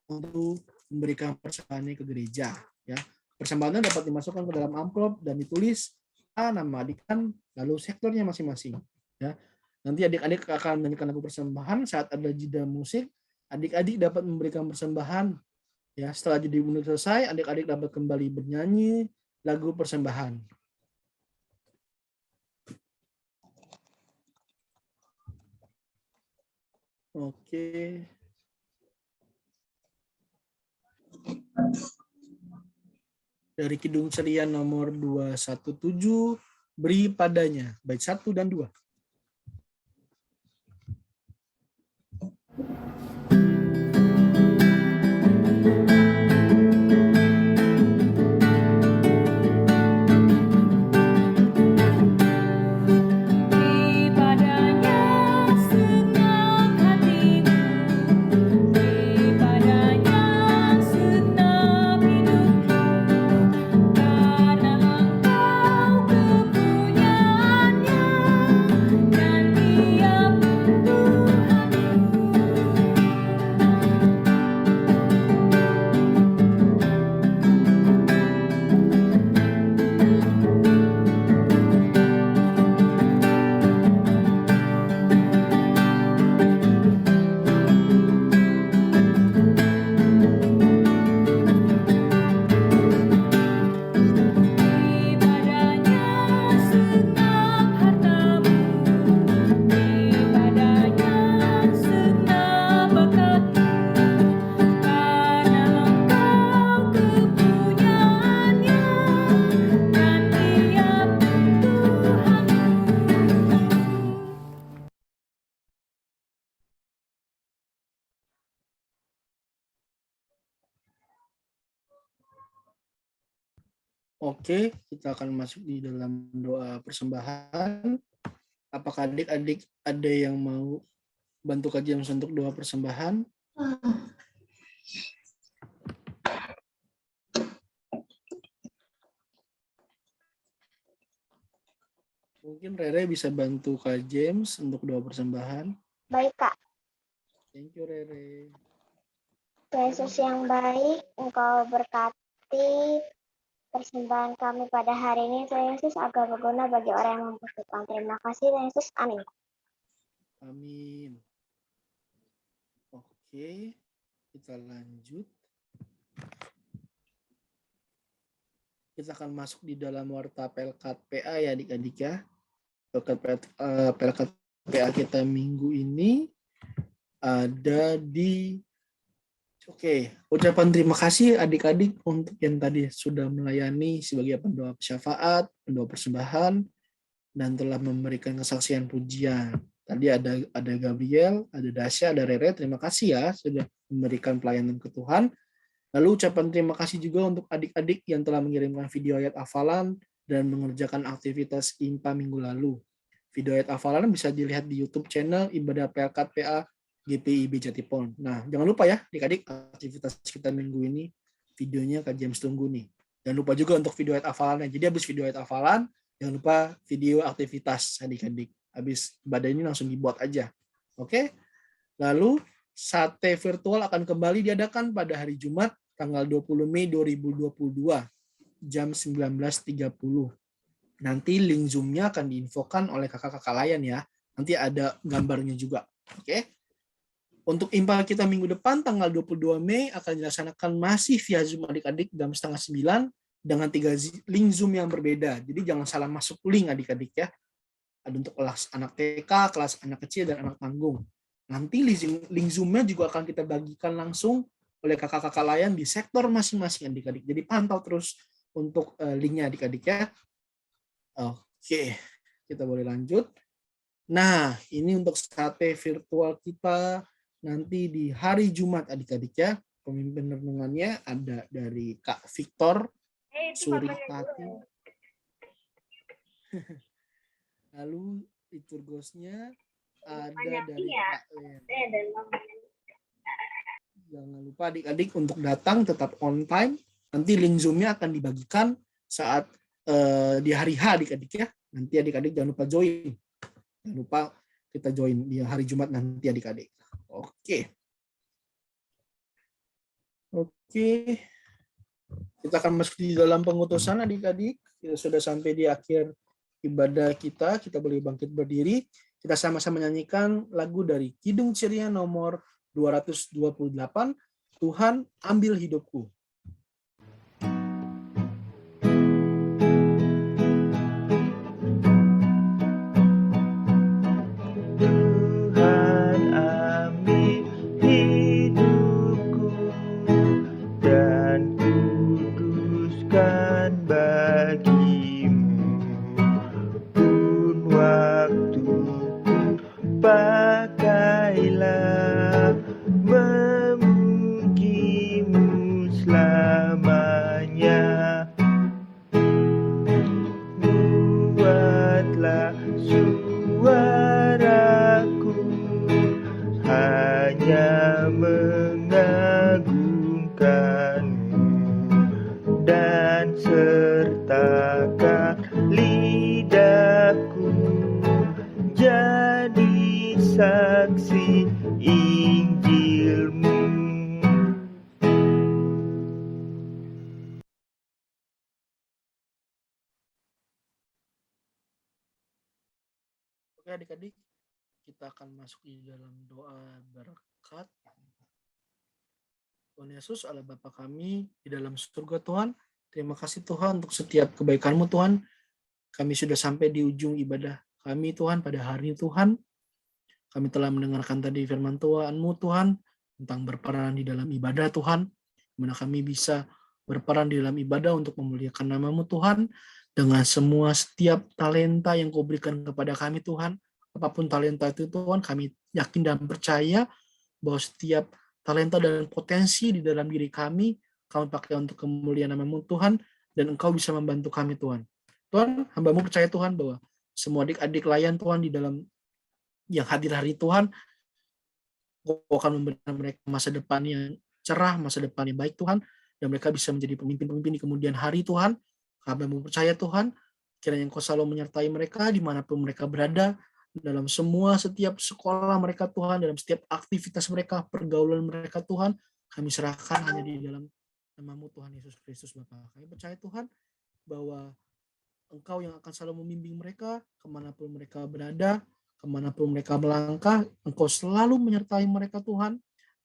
untuk memberikan persembahannya ke gereja ya. Persembahannya dapat dimasukkan ke dalam amplop dan ditulis nama adik kan lalu sektornya masing-masing ya. Nanti adik-adik akan menyanyikan lagu persembahan saat ada jeda musik, adik-adik dapat memberikan persembahan ya. Setelah jeda musik selesai, adik-adik dapat kembali bernyanyi lagu persembahan. Oke. Dari Kidung Ceria nomor 217, beri padanya, bait 1 dan 2. Oke, kita akan masuk di dalam doa persembahan. Apakah adik-adik ada yang mau bantu Kak James untuk doa persembahan? Mungkin Rere bisa bantu Kak James untuk doa persembahan. Baik, Kak. Thank you, Rere. Yesus yang baik, Engkau berkati persembahan kami pada hari ini, Tuhan Yesus, agar berguna bagi orang yang membutuhkan. Terima kasih, Tuhan Yesus. Amin. Amin. Oke, kita lanjut. Kita akan masuk di dalam warta Pelkat PA ya adik-adik ya. Pelkat PA kita minggu ini ada di ucapan terima kasih adik-adik untuk yang tadi sudah melayani sebagai pendoa syafaat, pendoa persembahan, dan telah memberikan kesaksian pujian. Tadi ada Gabriel, ada Dasya, ada Rere. Terima kasih ya sudah memberikan pelayanan ke Tuhan. Lalu ucapan terima kasih juga untuk adik-adik yang telah mengirimkan video ayat hafalan dan mengerjakan aktivitas IMPA minggu lalu. Video ayat hafalan bisa dilihat di YouTube channel Ibadah Pelkat PA GPIB Jatipon. Nah, jangan lupa ya adik-adik aktivitas kita minggu ini videonya Kak James tunggu nih. Jangan lupa juga untuk video ayat hafalannya. Jadi habis video ayat hafalan, jangan lupa video aktivitas adik-adik. Habis ibadah ini langsung dibuat aja. Oke? Lalu sate virtual akan kembali diadakan pada hari Jumat tanggal 20 Mei 2022 jam 19.30. Nanti link Zoom-nya akan diinfokan oleh kakak-kakak layan ya. Nanti ada gambarnya juga. Oke? Untuk IMPA kita minggu depan tanggal 22 Mei akan dilaksanakan masih via Zoom adik-adik jam 8:30 dengan 3 link Zoom yang berbeda. Jadi jangan salah masuk link adik-adik ya. Ada untuk kelas anak TK, kelas anak kecil, dan anak tanggung. Nanti link Zoom-nya juga akan kita bagikan langsung oleh kakak-kakak layan di sektor masing-masing adik-adik. Jadi pantau terus untuk linknya adik-adik ya. Oke, kita boleh lanjut. Nah, ini untuk sate virtual kita nanti di hari Jumat adik-adik ya. pemimpin renungannya ada dari Kak Victor Suripati. Lalu liturgosnya ada dari Kak Len. Jangan lupa adik-adik untuk datang tetap on time. Nanti link Zoom-nya akan dibagikan saat di hari H adik-adik ya. Nanti adik-adik jangan lupa join. Jangan lupa kita join di hari Jumat nanti adik-adik. Oke. Kita akan masuk di dalam pengutusan adik-adik. Kita sudah sampai di akhir ibadah kita. Kita boleh bangkit berdiri. Kita sama-sama menyanyikan lagu dari Kidung Ceria nomor 228, Tuhan ambil hidupku. Tuhan ambil hidupku dan kuduskan bagimu. Pun waktuku pakailah memujimu selamanya. Buatlah suaraku hanya mengagungkanmu, dan sertakan lidahku jadi saksi Injilmu. Oke adik-adik, kita akan masuk di dalam doa berkat. Tuhan Yesus, Allah Bapa kami di dalam surga Tuhan, terima kasih Tuhan untuk setiap kebaikan-Mu Tuhan. Kami sudah sampai di ujung ibadah kami Tuhan pada hari ini Tuhan. Kami telah mendengarkan tadi firman Tuhan-Mu Tuhan tentang berperan di dalam ibadah Tuhan, di mana kami bisa berperan di dalam ibadah untuk memuliakan nama-Mu Tuhan, dengan semua setiap talenta yang Kau berikan kepada kami Tuhan. Apapun talenta itu Tuhan, kami yakin dan percaya bahwa setiap talenta dan potensi di dalam diri kami pakai untuk kemuliaan nama-Mu Tuhan, dan Engkau bisa membantu kami Tuhan. Tuhan, hamba-Mu percaya Tuhan bahwa semua adik-adik layan Tuhan di dalam yang hadir hari Tuhan, Kau akan memberikan mereka masa depan yang cerah, masa depan yang baik Tuhan, dan mereka bisa menjadi pemimpin-pemimpin di kemudian hari Tuhan. Hamba-Mu percaya Tuhan, kiranya Engkau selalu menyertai mereka dimanapun mereka berada, dalam semua setiap sekolah mereka Tuhan, dalam setiap aktivitas mereka, pergaulan mereka Tuhan, kami serahkan hanya di dalam nama-Mu Tuhan Yesus Kristus Bapa. Kami percaya Tuhan bahwa Engkau yang akan selalu membimbing mereka kemanapun mereka berada, kemanapun mereka melangkah, Engkau selalu menyertai mereka Tuhan,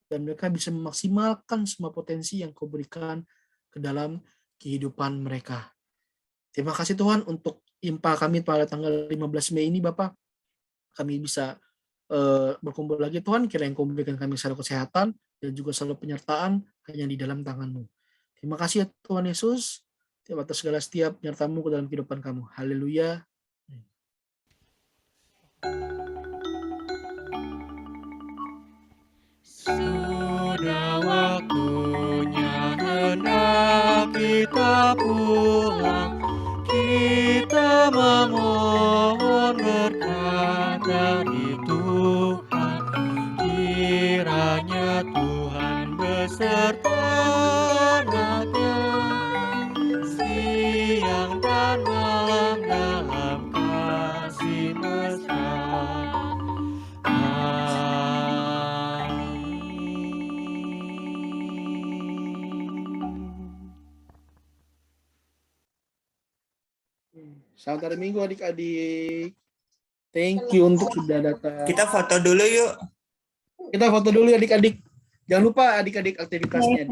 dan mereka bisa memaksimalkan semua potensi yang Kau berikan ke dalam kehidupan mereka. Terima kasih Tuhan untuk IMPA kami pada tanggal 15 Mei ini Bapak. Kami bisa berkumpul lagi Tuhan, kiranya Engkau memberikan kami selalu kesehatan dan juga selalu penyertaan hanya di dalam tangan-Mu. Terima kasih ya Tuhan Yesus, atas segala setiap penyertaan-Mu ke dalam kehidupan kamu. Haleluya. Sudah waktunya hendak kita pulang, kita memohon berkat dari Tuhan. Kiranya Tuhan beserta anaknya, siang dan malam dalam kasih mesra. Selamat hari Minggu adik-adik. Thank you untuk sudah datang. Kita foto dulu yuk. Kita foto dulu adik-adik. Jangan lupa adik-adik aktivitasnya.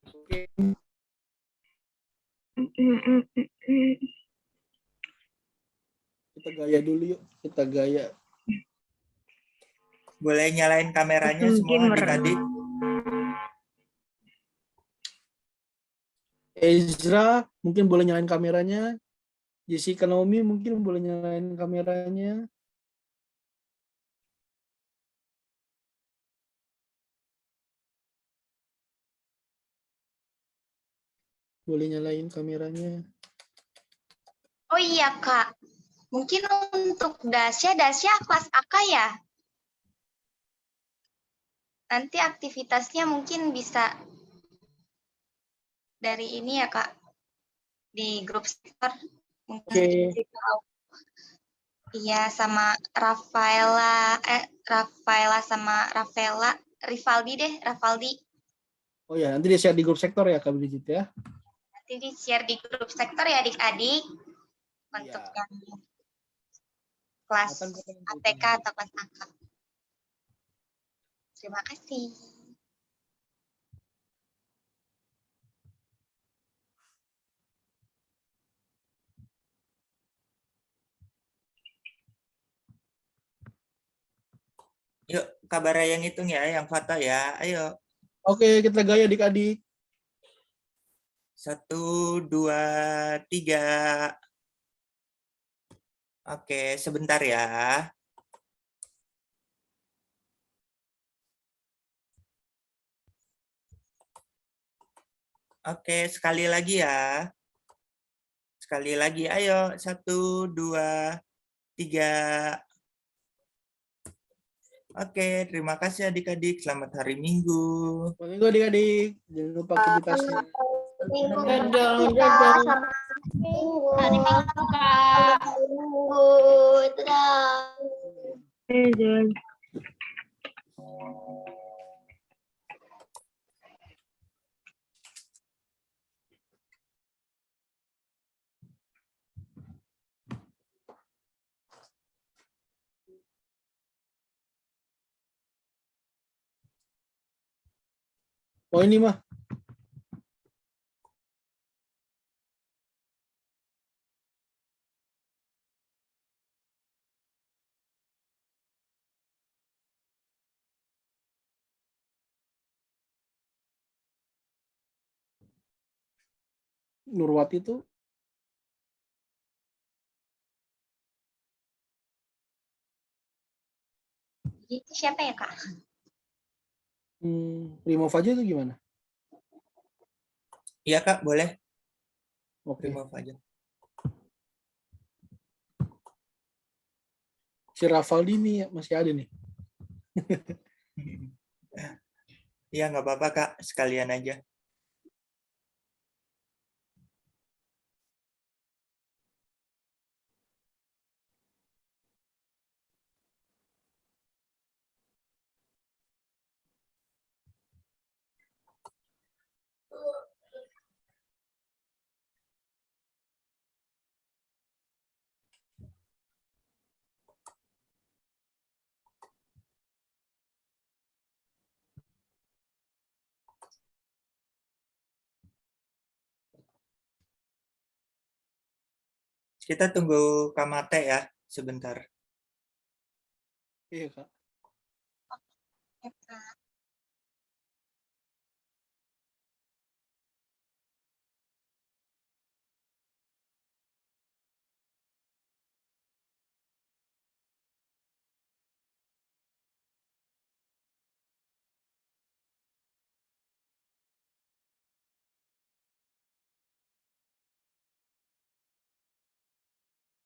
Oke. Kita gaya dulu yuk. Kita gaya. Boleh nyalain kameranya semua adik-adik. Ezra, mungkin boleh nyalain kameranya. Jessica Naomi mungkin boleh nyalain kameranya. Boleh nyalain kameranya. Oh iya Kak, mungkin untuk Dasya kelas AK ya? Nanti aktivitasnya mungkin bisa dari ini ya Kak, di grup sektor. Mungkin Oke. Iya, sama Rafaela sama Rivaldi deh, Ravaldi. Oh ya, nanti di-share di grup sektor ya Kak Brigit ya. Nanti di-share di grup sektor ya adik-adik. Untuk yang kelas ATK atau kelas AK. Terima kasih. Yuk, kabar yang hitung ya, yang foto ya. Ayo. Oke, kita gaya adik-adik. 1, 2, 3. Oke, sebentar ya. Oke, sekali lagi ya. Sekali lagi, ayo. 1, 2, 3. Oke, terima kasih adik-adik. Selamat hari Minggu. Selamat Minggu adik-adik. Jangan lupa aktivitasnya. Dadah. Selamat minggu. Hari Minggu, Kak. Minggu. Dadah. Oh ini mah. Nurwati itu Itu siapa ya Kak? remove aja itu gimana? Iya Kak, boleh. Oke. Remove aja. Si Ravaldi nih masih ada nih. Iya, nggak apa-apa Kak, sekalian aja. Kita tunggu Kamate ya, sebentar. Iya Kak. Ya, Kak.